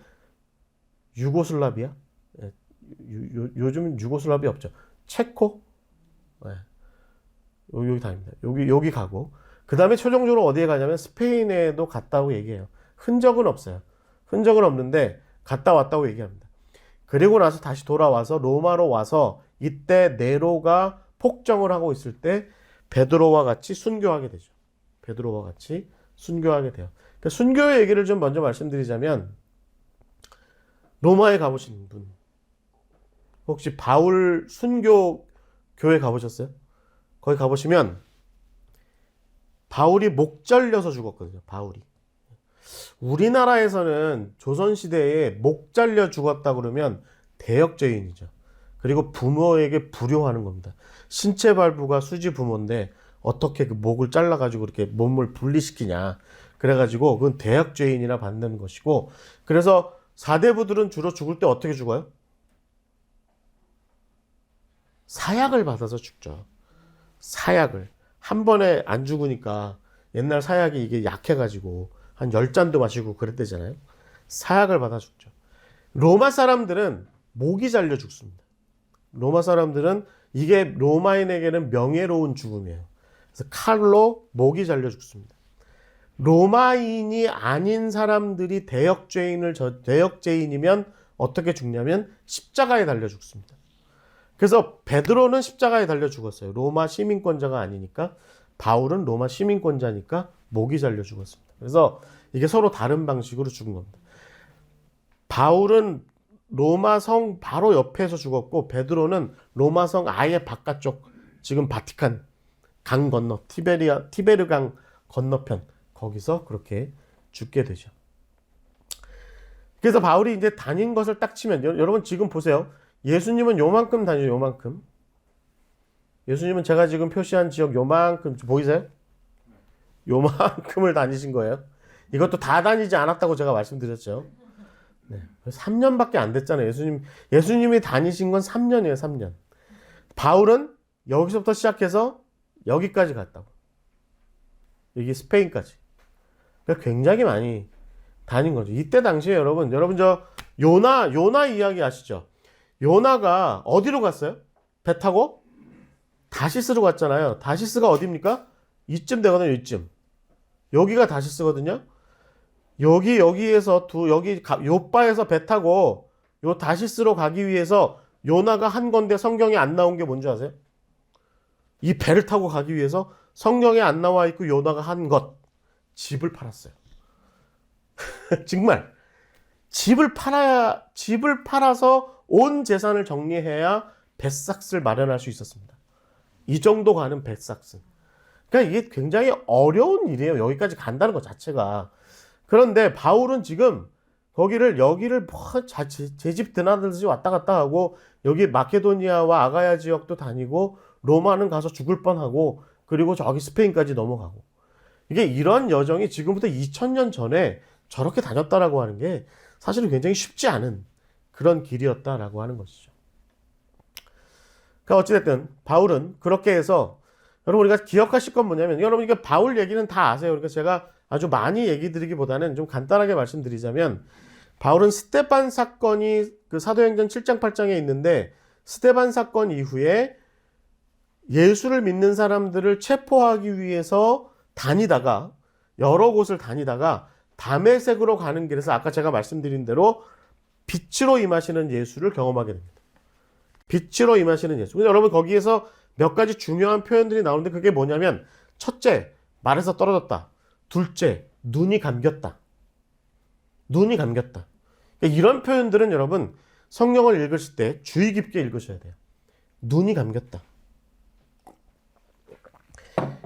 유고슬라비아? 요즘은 유고슬라비아 없죠. 체코? 네. 여기 다닙니다. 여기 가고, 그 다음에 최종적으로 어디에 가냐면 스페인에도 갔다고 얘기해요. 흔적은 없어요. 흔적은 없는데 갔다 왔다고 얘기합니다. 그리고 나서 다시 돌아와서 로마로 와서, 이때 네로가 폭정을 하고 있을 때 베드로와 같이 순교하게 되죠. 베드로와 같이 순교하게 돼요. 그러니까 순교의 얘기를 좀 먼저 말씀드리자면, 로마에 가보신 분, 혹시 바울 순교 교회 가보셨어요? 거기 가보시면 바울이 목 잘려서 죽었거든요. 바울이. 우리나라에서는 조선시대에 목 잘려 죽었다 그러면 대역죄인이죠. 그리고 부모에게 불효하는 겁니다. 신체 발부가 수지 부모인데 어떻게 그 목을 잘라가지고 이렇게 몸을 분리시키냐. 그래가지고 그건 대역죄인이라 받는 것이고, 그래서 사대부들은 주로 죽을 때 어떻게 죽어요? 사약을 받아서 죽죠. 사약을. 한 번에 안 죽으니까, 옛날 사약이 이게 약해가지고 한 10잔도 마시고 그랬대잖아요. 사약을 받아 죽죠. 로마 사람들은 목이 잘려 죽습니다. 로마 사람들은 이게 로마인에게는 명예로운 죽음이에요. 그래서 칼로 목이 잘려 죽습니다. 로마인이 아닌 사람들이 대역죄인이면 어떻게 죽냐면 십자가에 달려 죽습니다. 그래서 베드로는 십자가에 달려 죽었어요. 로마 시민권자가 아니니까. 바울은 로마 시민권자니까 목이 잘려 죽었습니다. 그래서 이게 서로 다른 방식으로 죽은 겁니다. 바울은 로마 성 바로 옆에서 죽었고, 베드로는 로마 성 아예 바깥쪽, 지금 바티칸 강 건너, 티베르 강 건너편, 거기서 그렇게 죽게 되죠. 그래서 바울이 이제 다닌 것을 딱 치면, 여러분 지금 보세요. 예수님은 요만큼 다니죠, 요만큼. 예수님은 제가 지금 표시한 지역 요만큼, 보이세요? 요만큼을 다니신 거예요. 이것도 다 다니지 않았다고 제가 말씀드렸죠. 네. 3년밖에 안 됐잖아요. 예수님이 다니신 건 3년이에요, 3년. 바울은 여기서부터 시작해서 여기까지 갔다고. 여기 스페인까지. 그러니까 굉장히 많이 다닌 거죠. 이때 당시에 여러분 저 요나 이야기 아시죠? 요나가 어디로 갔어요? 배 타고 다시스로 갔잖아요. 다시스가 어디입니까? 이쯤 되거든요, 이쯤. 여기가 다시스거든요. 여기에서 요바에서 배 타고 요 다시스로 가기 위해서 요나가 한 건데 성경에 안 나온 게 뭔지 아세요? 이 배를 타고 가기 위해서 성경에 안 나와 있고 요나가 한 것, 집을 팔았어요. 정말 집을 팔아서 온 재산을 정리해야 벳삭스를 마련할 수 있었습니다. 이 정도 가는 벳삭스. 그러니까 이게 굉장히 어려운 일이에요. 여기까지 간다는 것 자체가. 그런데 바울은 지금 여기를 제 집 드나들듯이 왔다 갔다 하고 여기 마케도니아와 아가야 지역도 다니고 로마는 가서 죽을 뻔하고 그리고 저기 스페인까지 넘어가고 이게 이런 여정이 지금부터 2000년 전에 저렇게 다녔다라고 하는 게 사실은 굉장히 쉽지 않은 그런 길이었다라고 하는 것이죠. 그러니까 어찌됐든 바울은 그렇게 해서 여러분 우리가 기억하실 건 뭐냐면 여러분 이게 바울 얘기는 다 아세요. 그러니까 제가 아주 많이 얘기 드리기보다는 좀 간단하게 말씀드리자면 바울은 스데반 사건이 그 사도행전 7장 8장에 있는데 스데반 사건 이후에 예수를 믿는 사람들을 체포하기 위해서 다니다가 여러 곳을 다니다가 다메섹으로 가는 길에서 아까 제가 말씀드린 대로 빛으로 임하시는 예수를 경험하게 됩니다. 빛으로 임하시는 예수. 근데 여러분 거기에서 몇 가지 중요한 표현들이 나오는데 그게 뭐냐면 첫째, 말에서 떨어졌다. 둘째, 눈이 감겼다. 눈이 감겼다. 이런 표현들은 여러분 성경을 읽으실 때 주의 깊게 읽으셔야 돼요. 눈이 감겼다.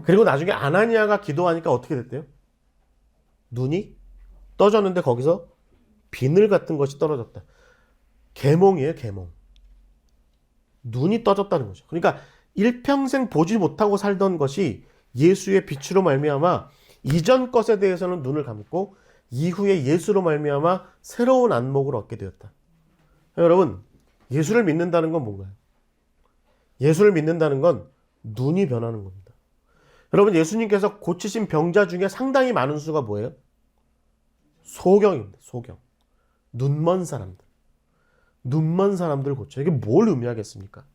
그리고 나중에 아나니아가 기도하니까 어떻게 됐대요? 눈이 떠졌는데 거기서 비늘 같은 것이 떨어졌다. 계몽이에요, 계몽. 눈이 떠졌다는 거죠. 그러니까 일평생 보지 못하고 살던 것이 예수의 빛으로 말미암아 이전 것에 대해서는 눈을 감고 이후에 예수로 말미암아 새로운 안목을 얻게 되었다. 여러분, 예수를 믿는다는 건 뭔가요? 예수를 믿는다는 건 눈이 변하는 겁니다. 여러분, 예수님께서 고치신 병자 중에 상당히 많은 수가 뭐예요? 소경입니다. 소경. 눈먼 사람들. 눈먼 사람들 고쳐요. 이게 뭘 의미하겠습니까?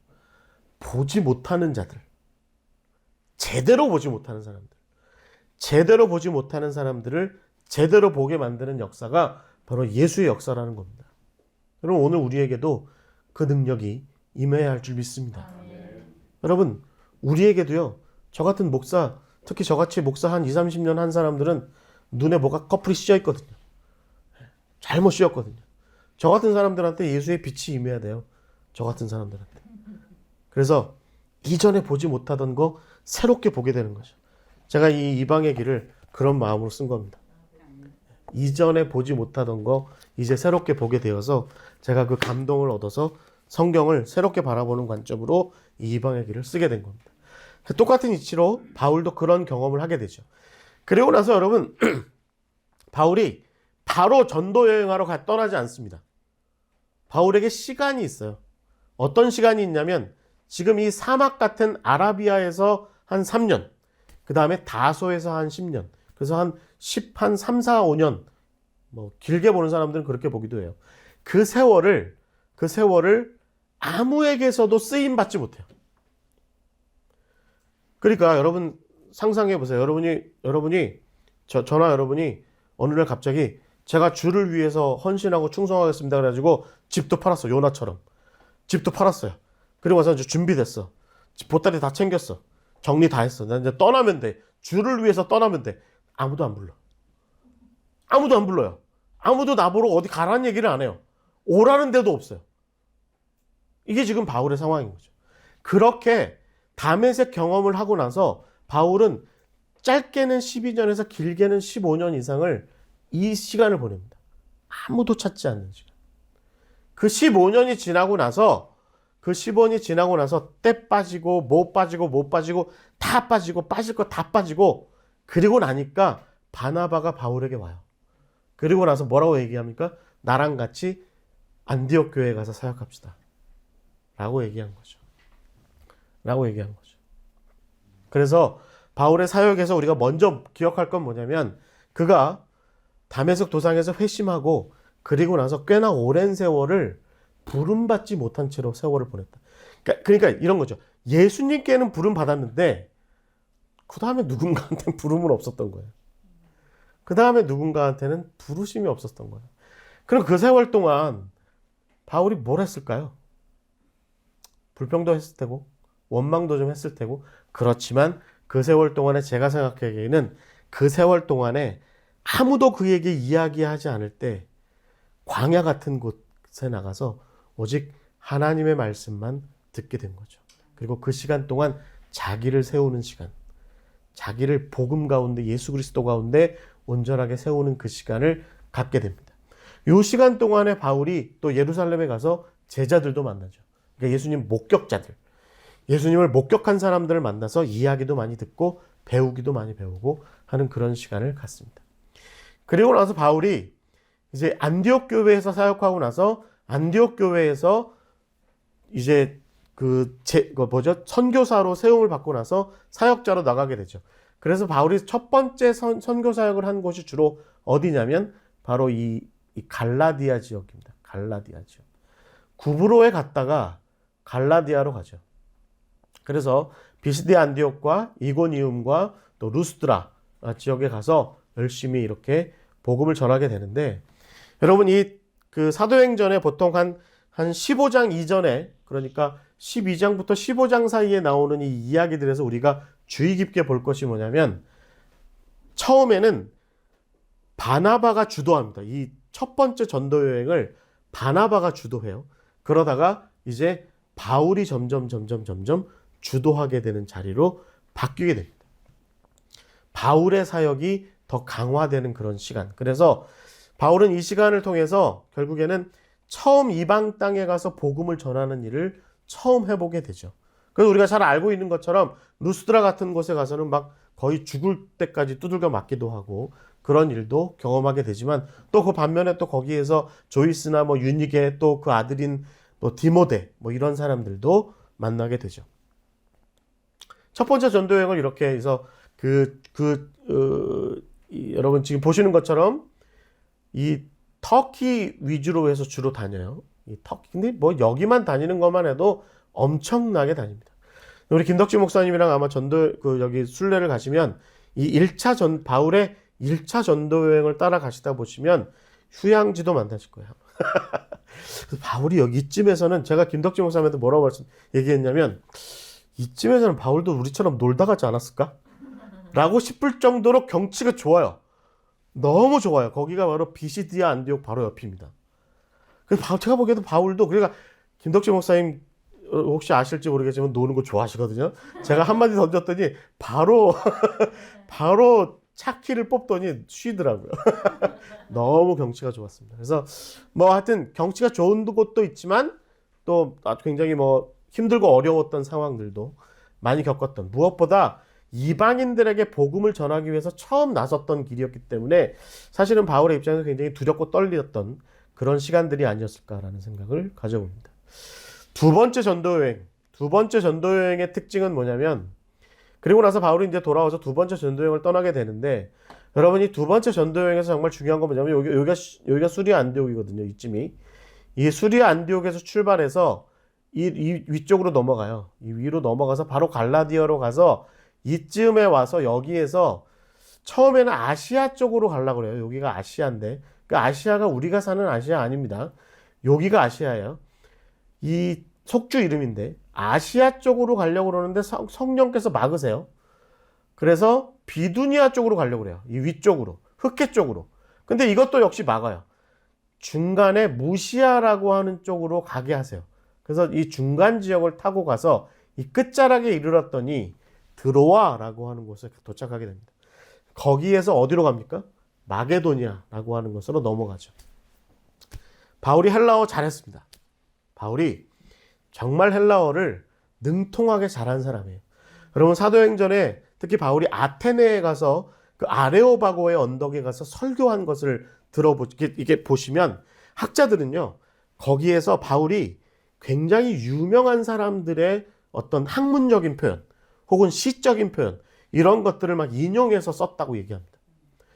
보지 못하는 자들. 제대로 보지 못하는 사람들. 제대로 보지 못하는 사람들을 제대로 보게 만드는 역사가 바로 예수의 역사라는 겁니다. 여러분, 오늘 우리에게도 그 능력이 임해야 할 줄 믿습니다. 여러분, 우리에게도요, 저 같은 목사, 특히 저같이 목사 한 20, 30년 한 사람들은 눈에 뭐가 꺼풀이 씌어 있거든요. 잘못 씌었거든요. 저 같은 사람들한테 예수의 빛이 임해야 돼요. 저 같은 사람들한테. 그래서 이전에 보지 못하던 거 새롭게 보게 되는 거죠. 제가 이 이방의 길을 그런 마음으로 쓴 겁니다. 이전에 보지 못하던 거 이제 새롭게 보게 되어서 제가 그 감동을 얻어서 성경을 새롭게 바라보는 관점으로 이 이방의 길을 쓰게 된 겁니다. 똑같은 이치로 바울도 그런 경험을 하게 되죠. 그리고 나서 여러분 바울이 바로 전도 여행하러 떠나지 않습니다. 바울에게 시간이 있어요. 어떤 시간이 있냐면 지금 이 사막 같은 아라비아에서 한 3년, 그 다음에 다소에서 한 10년, 그래서 한 3, 4, 5년, 뭐 길게 보는 사람들은 그렇게 보기도 해요. 그 세월을 아무에게서도 쓰임 받지 못해요. 그러니까 여러분 상상해 보세요. 저나 여러분이 어느 날 갑자기 제가 주를 위해서 헌신하고 충성하겠습니다. 그래가지고 집도 팔았어. 요나처럼. 집도 팔았어요. 그리고 와서 이제 준비됐어. 보따리 다 챙겼어. 정리 다 했어. 난 이제 떠나면 돼. 주를 위해서 떠나면 돼. 아무도 안 불러. 아무도 안 불러요. 아무도 나보러 어디 가라는 얘기를 안 해요. 오라는 데도 없어요. 이게 지금 바울의 상황인 거죠. 그렇게 다메섹 경험을 하고 나서 바울은 짧게는 12년에서 길게는 15년 이상을 이 시간을 보냅니다. 아무도 찾지 않는 시간. 그 15년이 지나고 나서 때 빠지고 못 빠지고 다 빠지고 빠질 거 다 빠지고 그리고 나니까 바나바가 바울에게 와요. 그리고 나서 뭐라고 얘기합니까? 나랑 같이 안디옥 교회에 가서 사역합시다. 라고 얘기한 거죠. 그래서 바울의 사역에서 우리가 먼저 기억할 건 뭐냐면 그가 다메섹 도상에서 회심하고 그리고 나서 꽤나 오랜 세월을 부름받지 못한 채로 세월을 보냈다. 그러니까 이런 거죠. 예수님께는 부름 받았는데 그 다음에 누군가한테는 부름은 없었던 거예요. 그 다음에 누군가한테는 부르심이 없었던 거예요. 그럼 그 세월 동안 바울이 뭘 했을까요? 불평도 했을 테고 원망도 좀 했을 테고 그렇지만 그 세월 동안에 제가 생각하기에는 그 세월 동안에 아무도 그에게 이야기하지 않을 때 광야 같은 곳에 나가서 오직 하나님의 말씀만 듣게 된 거죠. 그리고 그 시간 동안 자기를 세우는 시간, 자기를 복음 가운데 예수 그리스도 가운데 온전하게 세우는 그 시간을 갖게 됩니다. 요 시간 동안에 바울이 또 예루살렘에 가서 제자들도 만나죠. 그러니까 예수님 목격자들, 예수님을 목격한 사람들을 만나서 이야기도 많이 듣고 배우기도 많이 배우고 하는 그런 시간을 갖습니다. 그리고 나서 바울이 이제 안디옥 교회에서 사역하고 나서 안디옥 교회에서 이제 선교사로 세움을 받고 나서 사역자로 나가게 되죠. 그래서 바울이 첫 번째 선교 사역을 한 곳이 주로 어디냐면 바로 이 갈라디아 지역입니다. 갈라디아 지역. 구브로에 갔다가 갈라디아로 가죠. 그래서 비시디 안디옥과 이고니움과 또 루스드라 지역에 가서 열심히 이렇게 복음을 전하게 되는데, 여러분 그 사도행전에 보통 한 15장 이전에, 그러니까 12장부터 15장 사이에 나오는 이 이야기들에서 우리가 주의 깊게 볼 것이 뭐냐면, 처음에는 바나바가 주도합니다. 이 첫 번째 전도 여행을 바나바가 주도해요. 그러다가 이제 바울이 점점 주도하게 되는 자리로 바뀌게 됩니다. 바울의 사역이 더 강화되는 그런 시간. 그래서 바울은 이 시간을 통해서 결국에는 처음 이방 땅에 가서 복음을 전하는 일을 처음 해보게 되죠. 그래서 우리가 잘 알고 있는 것처럼 루스드라 같은 곳에 가서는 막 거의 죽을 때까지 두들겨 맞기도 하고 그런 일도 경험하게 되지만, 또 그 반면에 또 거기에서 조이스나 뭐 유니게 또 그 아들인 뭐 디모데 뭐 이런 사람들도 만나게 되죠. 첫 번째 전도 여행을 이렇게 해서 여러분 지금 보시는 것처럼 이 터키 위주로 해서 주로 다녀요. 이 터키. 근데 뭐 여기만 다니는 것만 해도 엄청나게 다닙니다. 우리 김덕진 목사님이랑 아마 여기 순례를 가시면 바울의 1차 전도 여행을 따라가시다 보시면 휴양지도 만나실 거예요. 바울이 여기쯤에서는, 제가 김덕진 목사님한테 뭐라고 얘기했냐면, 이쯤에서는 바울도 우리처럼 놀다 가지 않았을까? 라고 싶을 정도로 경치가 좋아요. 너무 좋아요. 거기가 바로 비시디아 안디옥 바로 옆입니다. 그래서 제가 보기에도 바울도, 그러니까 김덕진 목사님 혹시 아실지 모르겠지만 노는 거 좋아하시거든요. 제가 한마디 던졌더니 바로 차키를 뽑더니 쉬더라고요. 너무 경치가 좋았습니다. 그래서 뭐 하여튼 경치가 좋은 곳도 있지만 또 굉장히 뭐 힘들고 어려웠던 상황들도 많이 겪었던, 무엇보다 이방인들에게 복음을 전하기 위해서 처음 나섰던 길이었기 때문에 사실은 바울의 입장에서 굉장히 두렵고 떨렸던 그런 시간들이 아니었을까라는 생각을 가져봅니다. 두 번째 전도 여행의 특징은 뭐냐면, 그리고 나서 바울이 이제 돌아와서 두 번째 전도 여행을 떠나게 되는데, 여러분이 두 번째 전도 여행에서 정말 중요한 건 뭐냐면, 여기가 수리아 안디옥이거든요. 이쯤이. 이 수리아 안디옥에서 출발해서 이 위쪽으로 넘어가요. 이 위로 넘어가서 바로 갈라디아로 가서 이쯤에 와서 여기에서 처음에는 아시아 쪽으로 가려고 그래요. 여기가 아시아인데, 그 아시아가 우리가 사는 아시아 아닙니다. 여기가 아시아예요. 이 속주 이름인데 아시아 쪽으로 가려고 그러는데 성령께서 막으세요. 그래서 비두니아 쪽으로 가려고 그래요. 이 위쪽으로, 흑해 쪽으로. 근데 이것도 역시 막아요. 중간에 무시아라고 하는 쪽으로 가게 하세요. 그래서 이 중간 지역을 타고 가서 이 끝자락에 이르렀더니 드로아라고 하는 곳에 도착하게 됩니다. 거기에서 어디로 갑니까? 마게도니아라고 하는 곳으로 넘어가죠. 바울이 헬라어 잘했습니다. 바울이 정말 헬라어를 능통하게 잘한 사람이에요. 여러분 사도행전에 특히 바울이 아테네에 가서 그 아레오바고의 언덕에 가서 설교한 것을 이게 보시면 학자들은요, 거기에서 바울이 굉장히 유명한 사람들의 어떤 학문적인 표현 혹은 시적인 표현, 이런 것들을 막 인용해서 썼다고 얘기합니다.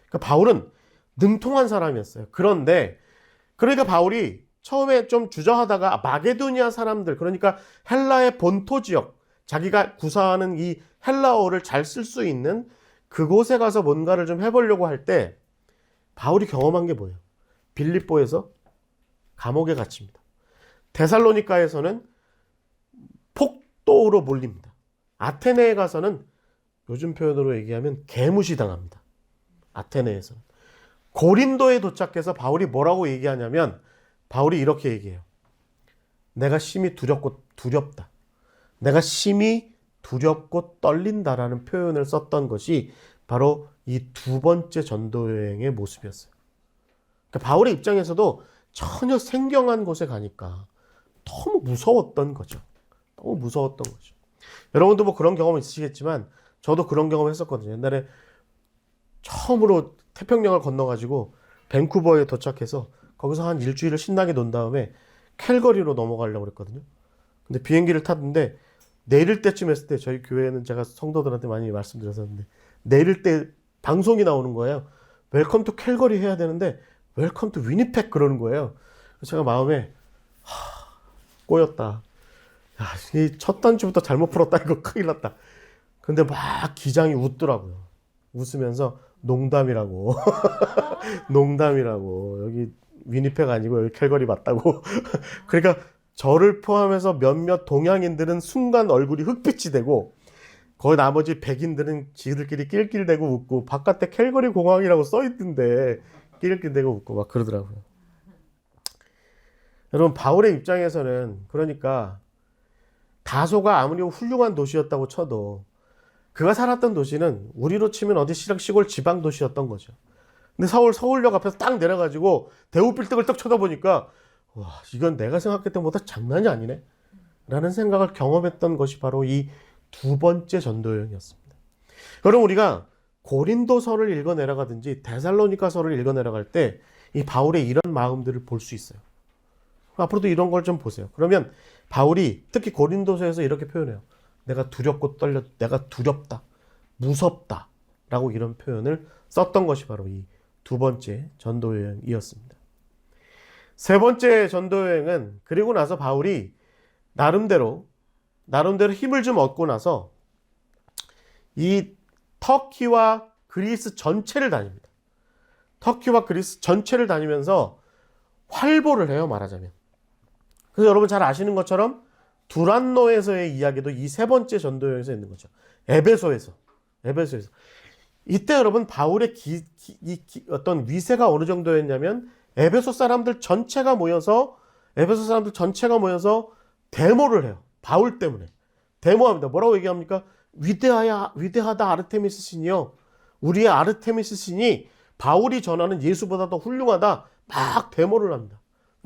그러니까 바울은 능통한 사람이었어요. 그러니까 바울이 처음에 좀 주저하다가 마게도니아 사람들, 그러니까 헬라의 본토 지역, 자기가 구사하는 이 헬라어를 잘 쓸 수 있는 그곳에 가서 뭔가를 좀 해보려고 할 때 바울이 경험한 게 뭐예요? 빌립보에서 감옥에 갇힙니다. 데살로니가에서는 폭도로 몰립니다. 아테네에 가서는 요즘 표현으로 얘기하면 개무시당합니다. 아테네에서는. 고린도에 도착해서 바울이 뭐라고 얘기하냐면, 바울이 이렇게 얘기해요. 내가 심히 두렵다. 내가 심히 두렵고 떨린다라는 표현을 썼던 것이 바로 이 두 번째 전도 여행의 모습이었어요. 그러니까 바울의 입장에서도 전혀 생경한 곳에 가니까 너무 무서웠던 거죠. 너무 무서웠던 거죠. 여러분도 뭐 그런 경험 있으시겠지만 저도 그런 경험 했었거든요. 옛날에 처음으로 태평양을 건너가지고 밴쿠버에 도착해서 거기서 한 일주일을 신나게 논 다음에 캘거리로 넘어가려고 그랬거든요. 근데 비행기를 탔는데 내릴 때쯤 했을 때 저희 교회는 제가 성도들한테 많이 말씀드렸었는데 내릴 때 방송이 나오는 거예요. 웰컴 투 캘거리 해야 되는데 웰컴 투 위니펙 그러는 거예요. 그래서 제가 마음에 꼬였다. 야, 이 첫 단추부터 잘못 풀었다. 이거 큰일 났다. 근데 막 기장이 웃더라고요. 웃으면서 농담이라고. 농담이라고. 여기 위니펙 아니고 여기 캘거리 맞다고. 그러니까 저를 포함해서 몇몇 동양인들은 순간 얼굴이 흑빛이 되고 거의 나머지 백인들은 지들끼리 낄낄대고 웃고 바깥에 캘거리 공항이라고 써있던데 낄낄대고 웃고 막 그러더라고요. 여러분 바울의 입장에서는 그러니까 다소가 아무리 훌륭한 도시였다고 쳐도 그가 살았던 도시는 우리로 치면 어디 시골 지방 도시였던 거죠. 근데 서울역 앞에서 딱 내려가지고 대우 빌딩을 딱 쳐다보니까 와 이건 내가 생각했던 것보다 장난이 아니네 라는 생각을 경험했던 것이 바로 이 두 번째 전도 여행이었습니다. 여러분 우리가 고린도서를 읽어 내려가든지 데살로니가서를 읽어 내려갈 때 이 바울의 이런 마음들을 볼 수 있어요. 앞으로도 이런 걸 좀 보세요. 그러면 바울이 특히 고린도서에서 이렇게 표현해요. 내가 두렵고 떨려, 내가 두렵다, 무섭다 라고 이런 표현을 썼던 것이 바로 이 두 번째 전도 여행이었습니다. 세 번째 전도 여행은 그리고 나서 바울이 나름대로 힘을 좀 얻고 나서 이 터키와 그리스 전체를 다닙니다. 터키와 그리스 전체를 다니면서 활보를 해요, 말하자면. 그래서 여러분 잘 아시는 것처럼 두란노에서의 이야기도 이 세 번째 전도 여행에서 있는 거죠. 에베소에서. 이때 여러분 바울의 어떤 위세가 어느 정도였냐면 에베소 사람들 전체가 모여서 데모를 해요. 바울 때문에. 데모합니다. 뭐라고 얘기합니까? 위대하다 아르테미스 신이요. 우리의 아르테미스 신이 바울이 전하는 예수보다 더 훌륭하다. 막 데모를 합니다.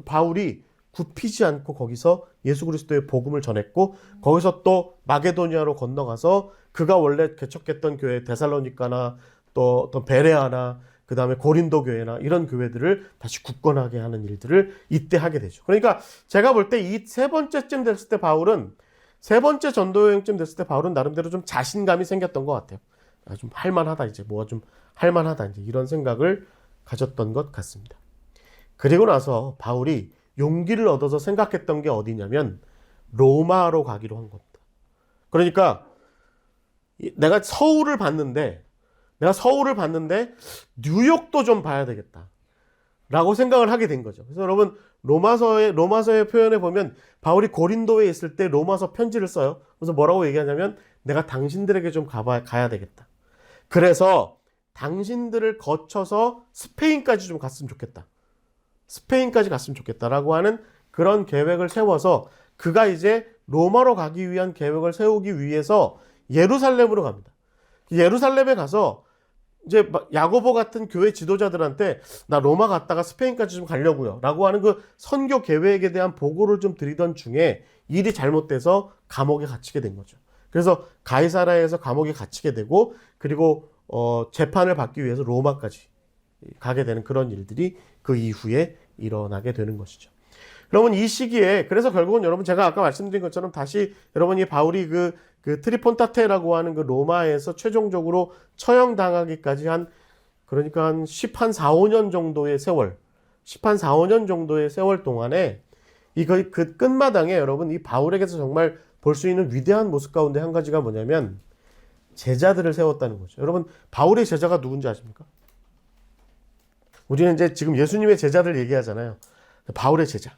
바울이 굽히지 않고 거기서 예수 그리스도의 복음을 전했고 거기서 또 마게도니아로 건너가서 그가 원래 개척했던 교회 데살로니가나 또 베레아나 그 다음에 고린도 교회나 이런 교회들을 다시 굳건하게 하는 일들을 이때 하게 되죠. 그러니까 제가 볼 때 이 세 번째쯤 됐을 때 세 번째 전도여행쯤 됐을 때 바울은 나름대로 좀 자신감이 생겼던 것 같아요. 좀 할만하다 이제 뭐가 좀 할만하다 이제 이런 생각을 가졌던 것 같습니다. 그리고 나서 바울이 용기를 얻어서 생각했던 게 어디냐면 로마로 가기로 한 겁니다. 그러니까 내가 서울을 봤는데 뉴욕도 좀 봐야 되겠다 라고 생각을 하게 된 거죠. 그래서 여러분 로마서의 표현에 보면 바울이 고린도에 있을 때 로마서 편지를 써요. 그래서 뭐라고 얘기하냐면 내가 당신들에게 좀 가야 되겠다. 그래서 당신들을 거쳐서 스페인까지 좀 갔으면 좋겠다. 스페인까지 갔으면 좋겠다라고 하는 그런 계획을 세워서 그가 이제 로마로 가기 위한 계획을 세우기 위해서 예루살렘으로 갑니다. 예루살렘에 가서 이제 야고보 같은 교회 지도자들한테 나 로마 갔다가 스페인까지 좀 가려고요 라고 하는 그 선교 계획에 대한 보고를 좀 드리던 중에 일이 잘못돼서 감옥에 갇히게 된 거죠. 그래서 가이사라에서 감옥에 갇히게 되고 그리고 재판을 받기 위해서 로마까지 가게 되는 그런 일들이 그 이후에 일어나게 되는 것이죠. 여러분 이 시기에 그래서 결국은 여러분 제가 아까 말씀드린 것처럼 다시 여러분이 바울이 그 트리폰타테라고 하는 그 로마에서 최종적으로 처형당하기까지 그러니까 한 4, 5년 정도의 세월 4, 5년 정도의 세월 동안에 그 끝마당에 여러분 이 바울에게서 정말 볼 수 있는 위대한 모습 가운데 한 가지가 뭐냐면 제자들을 세웠다는 거죠. 여러분 바울의 제자가 누군지 아십니까? 우리는 이제 지금 예수님의 제자들 얘기하잖아요. 바울의 제자,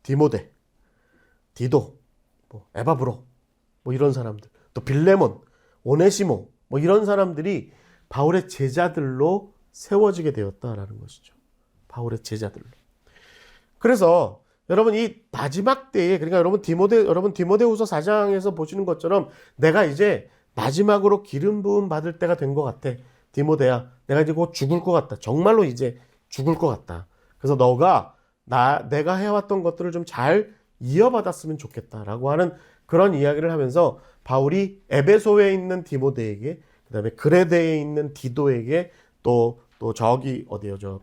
디모데, 디도, 에바브로, 이런 사람들, 또 빌레몬, 오네시모, 이런 사람들이 바울의 제자들로 세워지게 되었다라는 것이죠. 바울의 제자들로. 그래서 여러분 이 마지막 때에 그러니까 여러분 디모데후서 4장에서 보시는 것처럼 내가 이제 마지막으로 기름 부음 받을 때가 된 것 같아. 디모데야, 내가 이제 곧 죽을 것 같다. 정말로 이제 죽을 것 같다. 그래서 너가 내가 해왔던 것들을 좀 잘 이어받았으면 좋겠다라고 하는 그런 이야기를 하면서 바울이 에베소에 있는 디모데에게, 그다음에 그레데에 있는 디도에게, 또 저기 어디요,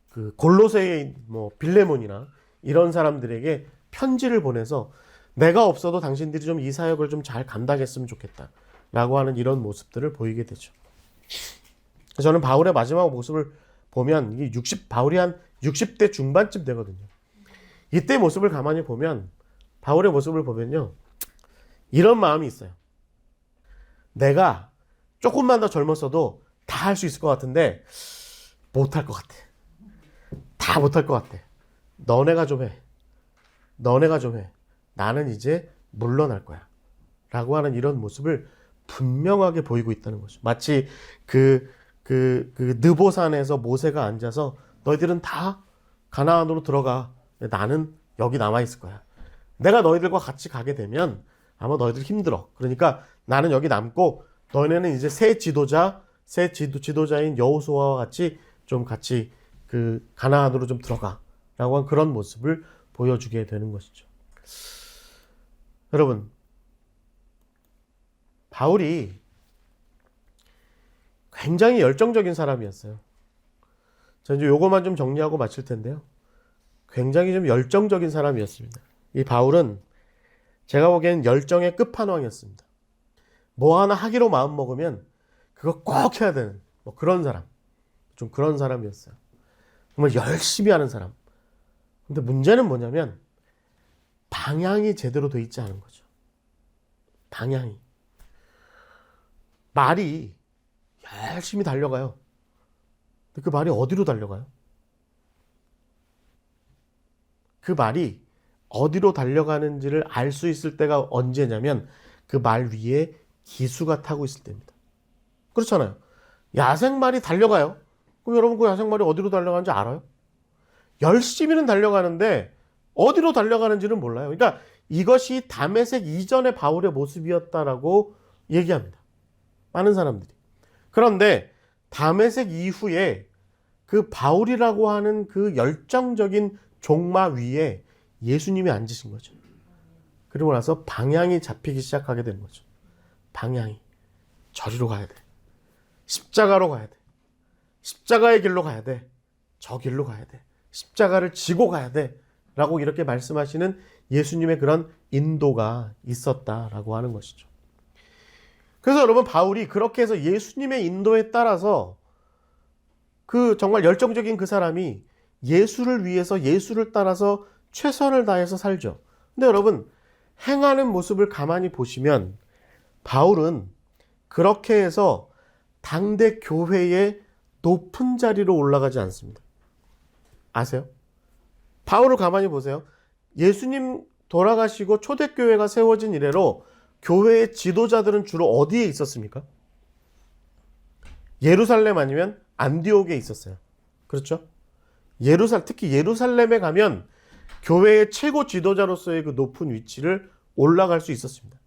그 골로새에 있는 뭐 빌레몬이나 이런 사람들에게 편지를 보내서 내가 없어도 당신들이 좀 이 사역을 좀 잘 감당했으면 좋겠다라고 하는 이런 모습들을 보이게 되죠. 저는 바울의 마지막 모습을 보면 이게 바울이 한 60대 중반쯤 되거든요. 이때 모습을 가만히 보면, 바울의 모습을 보면요, 이런 마음이 있어요. 내가 조금만 더 젊었어도 다 할 수 있을 것 같은데 못할 것 같아. 다 못할 것 같아. 너네가 좀 해. 너네가 좀 해. 나는 이제 물러날 거야. 라고 하는 이런 모습을 분명하게 보이고 있다는 거죠. 마치 그 느보산에서 모세가 앉아서 너희들은 다 가나안으로 들어가. 나는 여기 남아 있을 거야. 내가 너희들과 같이 가게 되면 아마 너희들 힘들어. 그러니까 나는 여기 남고 너희는 이제 새 지도자인 여호수아와 같이 좀 같이 그 가나안으로 좀 들어가라고 한 그런 모습을 보여주게 되는 것이죠. 여러분, 바울이 굉장히 열정적인 사람이었어요. 자, 이제 요거만 좀 정리하고 마칠 텐데요. 굉장히 좀 열정적인 사람이었습니다. 이 바울은 제가 보기엔 열정의 끝판왕이었습니다. 뭐 하나 하기로 마음 먹으면 그거 꼭 해야 되는 뭐 그런 사람. 좀 그런 사람이었어요. 정말 열심히 하는 사람. 근데 문제는 뭐냐면 방향이 제대로 돼 있지 않은 거죠. 방향이. 말이 열심히 달려가요. 근데 그 말이 어디로 달려가요? 그 말이 어디로 달려가는지를 알 수 있을 때가 언제냐면 그 말 위에 기수가 타고 있을 때입니다. 그렇잖아요. 야생말이 달려가요. 그럼 여러분 그 야생말이 어디로 달려가는지 알아요? 열심히는 달려가는데 어디로 달려가는지는 몰라요. 그러니까 이것이 다메섹 이전의 바울의 모습이었다라고 얘기합니다. 많은 사람들이. 그런데 다메섹 이후에 그 바울이라고 하는 그 열정적인 종마 위에 예수님이 앉으신 거죠. 그리고 나서 방향이 잡히기 시작하게 된 거죠. 방향이. 저리로 가야 돼. 십자가로 가야 돼. 십자가의 길로 가야 돼. 저 길로 가야 돼. 십자가를 지고 가야 돼. 라고 이렇게 말씀하시는 예수님의 그런 인도가 있었다라고 하는 것이죠. 그래서 여러분, 바울이 그렇게 해서 예수님의 인도에 따라서 그 정말 열정적인 그 사람이 예수를 위해서 예수를 따라서 최선을 다해서 살죠. 근데 여러분, 행하는 모습을 가만히 보시면 바울은 그렇게 해서 당대 교회의 높은 자리로 올라가지 않습니다. 아세요? 바울을 가만히 보세요. 예수님 돌아가시고 초대교회가 세워진 이래로 교회의 지도자들은 주로 어디에 있었습니까? 예루살렘 아니면 안디옥에 있었어요. 그렇죠? 특히 예루살렘에 가면 교회의 최고 지도자로서의 그 높은 위치를 올라갈 수 있었습니다.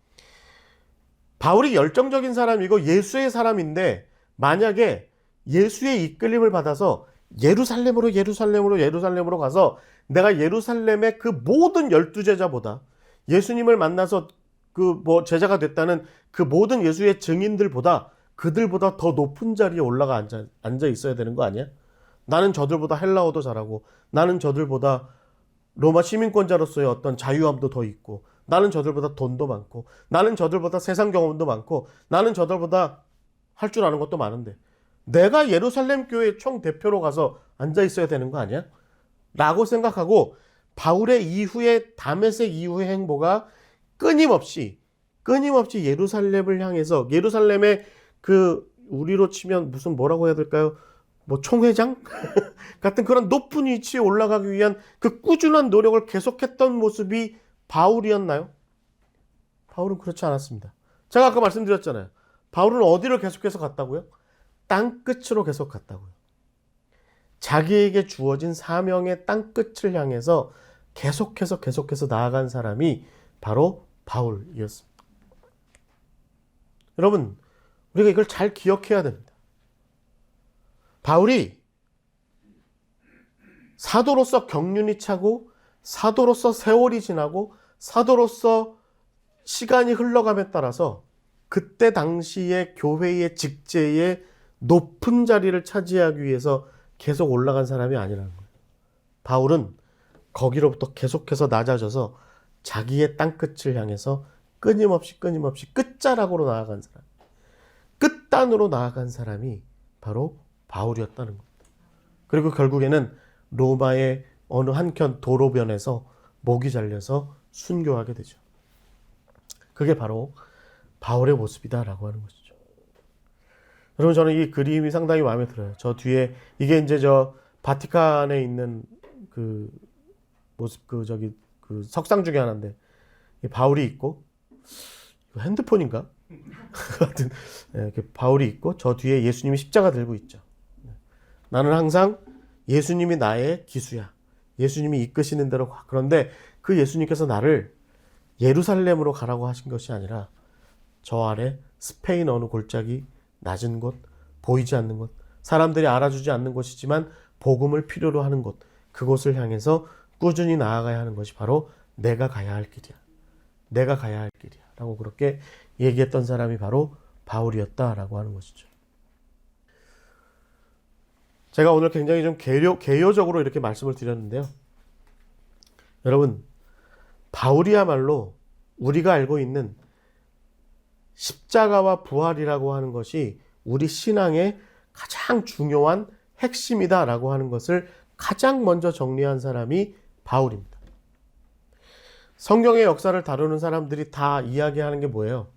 바울이 열정적인 사람이고 예수의 사람인데 만약에 예수의 이끌림을 받아서 예루살렘으로 가서 내가 예루살렘의 그 모든 12제자보다 예수님을 만나서 그 제자가 됐다는 그 모든 예수의 증인들보다 그들보다 더 높은 자리에 올라가 앉아 있어야 되는 거 아니야? 나는 저들보다 헬라어도 잘하고 나는 저들보다 로마 시민권자로서의 어떤 자유함도 더 있고 나는 저들보다 돈도 많고 나는 저들보다 세상 경험도 많고 나는 저들보다 할 줄 아는 것도 많은데 내가 예루살렘 교회 총 대표로 가서 앉아 있어야 되는 거 아니야? 라고 생각하고 바울의 이후에 다메섹 이후의 행보가 끊임없이 예루살렘을 향해서 예루살렘의 그 우리로 치면 무슨 뭐라고 해야 될까요? 총회장 같은 그런 높은 위치에 올라가기 위한 그 꾸준한 노력을 계속했던 모습이 바울이었나요? 바울은 그렇지 않았습니다. 제가 아까 말씀드렸잖아요. 바울은 어디를 계속해서 갔다고요? 땅끝으로 계속 갔다고요. 자기에게 주어진 사명의 땅끝을 향해서 계속해서 나아간 사람이 바로 바울이었습니다. 여러분, 우리가 이걸 잘 기억해야 됩니다. 바울이 사도로서 경륜이 차고 사도로서 세월이 지나고 사도로서 시간이 흘러감에 따라서 그때 당시의 교회의 직제의 높은 자리를 차지하기 위해서 계속 올라간 사람이 아니라는 거예요. 바울은 거기로부터 계속해서 낮아져서 자기의 땅끝을 향해서 끊임없이 끝자락으로 나아간 사람, 끝단으로 나아간 사람이 바로 바울이었다는 겁니다. 그리고 결국에는 로마의 어느 한켠 도로변에서 목이 잘려서 순교하게 되죠. 그게 바로 바울의 모습이다라고 하는 것이죠. 여러분, 저는 이 그림이 상당히 마음에 들어요. 저 뒤에 이게 이제 저 바티칸에 있는 그 모습, 그 석상 중에 하나인데 바울이 있고, 핸드폰인가? 하여튼 이렇게 바울이 있고 저 뒤에 예수님이 십자가 들고 있죠. 나는 항상 예수님이 나의 기수야. 예수님이 이끄시는 대로 가. 그런데 그 예수님께서 나를 예루살렘으로 가라고 하신 것이 아니라 저 아래 스페인 어느 골짜기 낮은 곳, 보이지 않는 곳, 사람들이 알아주지 않는 곳이지만 복음을 필요로 하는 곳, 그곳을 향해서 꾸준히 나아가야 하는 것이 바로 내가 가야 할 길이야. 내가 가야 할 길이야. 라고 그렇게 얘기했던 사람이 바로 바울이었다라고 하는 것이죠. 제가 오늘 굉장히 좀 개요적으로 이렇게 말씀을 드렸는데요. 여러분, 바울이야말로 우리가 알고 있는 십자가와 부활이라고 하는 것이 우리 신앙의 가장 중요한 핵심이다라고 하는 것을 가장 먼저 정리한 사람이 바울입니다. 성경의 역사를 다루는 사람들이 다 이야기하는 게 뭐예요?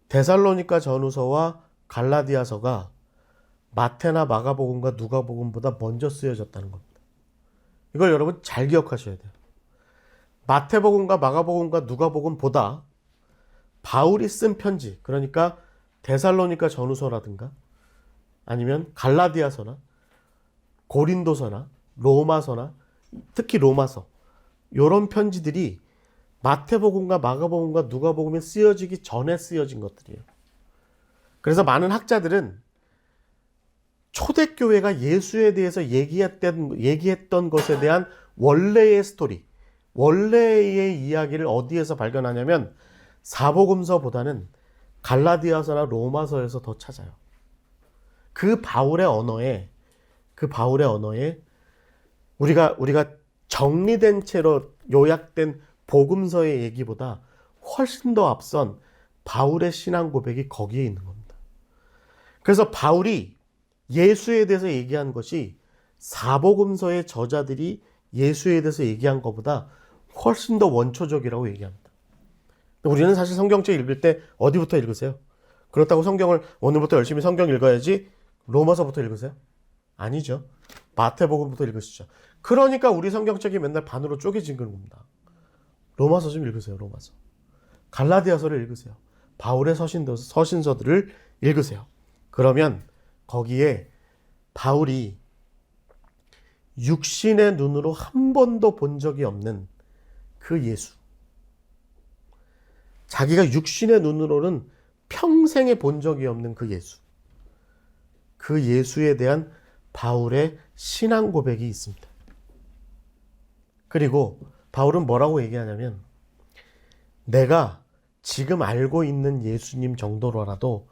데살로니가 전후서와 갈라디아서가 마태나 마가복음과 누가복음보다 먼저 쓰여졌다는 겁니다. 이걸 여러분 잘 기억하셔야 돼요. 마태복음과 마가복음과 누가복음보다 바울이 쓴 편지, 그러니까 데살로니가 전후서라든가 아니면 갈라디아서나 고린도서나 로마서나 특히 로마서, 이런 편지들이 마태복음과 마가복음과 누가복음에 쓰여지기 전에 쓰여진 것들이에요. 그래서 많은 학자들은 초대교회가 예수에 대해서 얘기했던 것에 대한 원래의 스토리, 원래의 이야기를 어디에서 발견하냐면 사복음서보다는 갈라디아서나 로마서에서 더 찾아요. 그 바울의 언어에 우리가 정리된 채로 요약된 복음서의 얘기보다 훨씬 더 앞선 바울의 신앙 고백이 거기에 있는 겁니다. 그래서 바울이 예수에 대해서 얘기한 것이 사복음서의 저자들이 예수에 대해서 얘기한 것보다 훨씬 더 원초적이라고 얘기합니다. 우리는 사실 성경책 읽을 때 어디부터 읽으세요? 그렇다고 성경을 오늘부터 열심히 성경 읽어야지 로마서부터 읽으세요? 아니죠. 마태복음부터 읽으시죠. 그러니까 우리 성경책이 맨날 반으로 쪼개진 겁니다. 로마서 좀 읽으세요. 로마서. 갈라디아서를 읽으세요. 바울의 서신서들을 읽으세요. 그러면 거기에 바울이 육신의 눈으로 한 번도 본 적이 없는 그 예수, 자기가 육신의 눈으로는 평생에 본 적이 없는 그 예수, 그 예수에 대한 바울의 신앙 고백이 있습니다. 그리고 바울은 뭐라고 얘기하냐면 내가 지금 알고 있는 예수님 정도로라도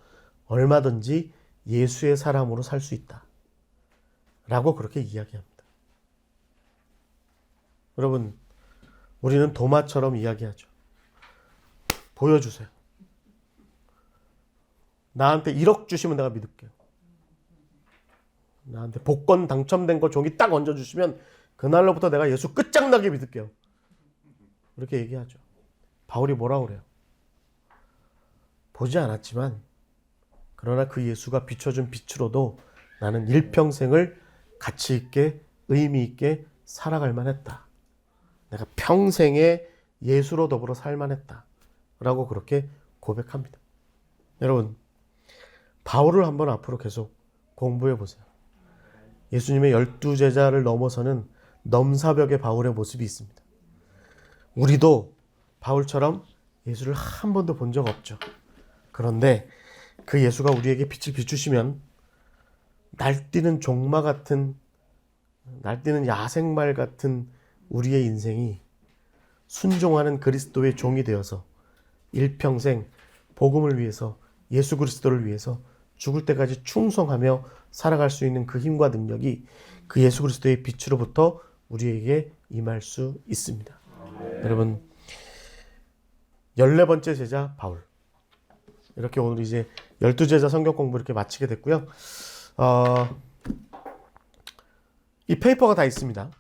얼마든지 예수의 사람으로 살 수 있다 라고 그렇게 이야기합니다. 여러분, 우리는 도마처럼 이야기하죠. 보여주세요. 나한테 1억 주시면 내가 믿을게요. 나한테 복권 당첨된 거 종이 딱 얹어주시면 그날로부터 내가 예수 끝장나게 믿을게요. 그렇게 얘기하죠. 바울이 뭐라고 그래요? 보지 않았지만 그러나 그 예수가 비춰준 빛으로도 나는 일평생을 가치 있게 의미 있게 살아갈 만했다. 내가 평생에 예수로 더불어 살만했다. 라고 그렇게 고백합니다. 여러분, 바울을 한번 앞으로 계속 공부해 보세요. 예수님의 12제자를 넘어서는 넘사벽의 바울의 모습이 있습니다. 우리도 바울처럼 예수를 한 번도 본 적 없죠. 그런데 그 예수가 우리에게 빛을 비추시면 날뛰는 종마 같은, 날뛰는 야생말 같은 우리의 인생이 순종하는 그리스도의 종이 되어서 일평생 복음을 위해서, 예수 그리스도를 위해서 죽을 때까지 충성하며 살아갈 수 있는 그 힘과 능력이 그 예수 그리스도의 빛으로부터 우리에게 임할 수 있습니다. 여러분, 14번째 제자 바울. 이렇게 오늘 이제 12제자 성경 공부 이렇게 마치게 됐고요. 이 페이퍼가 다 있습니다.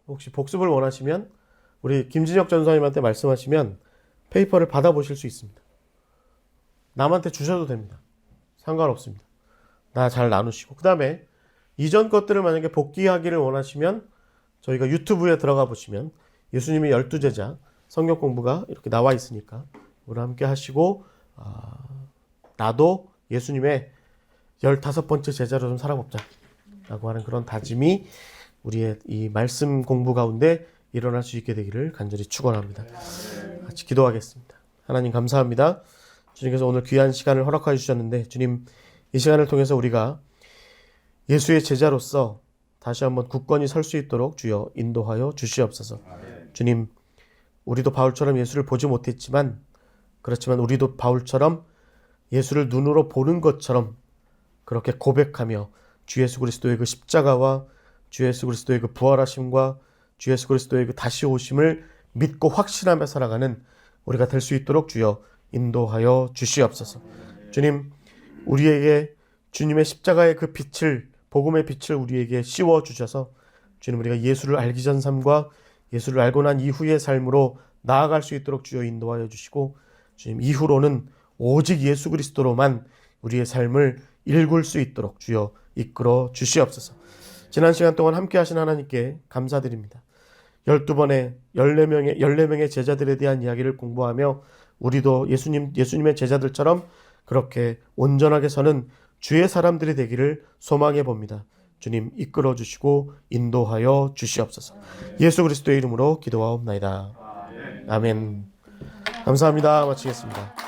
혹시 복습을 원하시면 우리 김진혁 전사님한테 말씀하시면 페이퍼를 받아보실 수 있습니다. 남한테 주셔도 됩니다. 상관없습니다. 나 잘 나누시고. 그 다음에 이전 것들을 만약에 복귀하기를 원하시면 저희가 유튜브에 들어가 보시면 예수님의 12제자 성경 공부가 이렇게 나와 있으니까 우리 함께 하시고, 나도 예수님의 15번째 제자로 좀 살아봅자 라고 하는 그런 다짐이 우리의 이 말씀 공부 가운데 일어날 수 있게 되기를 간절히 축원합니다. 같이 기도하겠습니다. 하나님 감사합니다. 주님께서 오늘 귀한 시간을 허락하여 주셨는데, 주님, 이 시간을 통해서 우리가 예수의 제자로서 다시 한번 굳건히 설 수 있도록 주여 인도하여 주시옵소서. 주님, 우리도 바울처럼 예수를 보지 못했지만, 그렇지만 우리도 바울처럼 예수를 눈으로 보는 것처럼 그렇게 고백하며 주 예수 그리스도의 그 십자가와 주 예수 그리스도의 그 부활하심과 주 예수 그리스도의 그 다시 오심을 믿고 확신하며 살아가는 우리가 될 수 있도록 주여 인도하여 주시옵소서. 주님, 우리에게 주님의 십자가의 그 빛을, 복음의 빛을 우리에게 씌워 주셔서 주님, 우리가 예수를 알기 전 삶과 예수를 알고 난 이후의 삶으로 나아갈 수 있도록 주여 인도하여 주시고, 주님, 이후로는 오직 예수 그리스도로만 우리의 삶을 일굴 수 있도록 주여 이끌어 주시옵소서. 지난 시간 동안 함께 하신 하나님께 감사드립니다. 14명의 제자들에 대한 이야기를 공부하며 우리도 예수님의 제자들처럼 그렇게 온전하게 서는 주의 사람들이 되기를 소망해 봅니다. 주님 이끌어 주시고 인도하여 주시옵소서. 예수 그리스도의 이름으로 기도하옵나이다. 아멘. 감사합니다. 마치겠습니다.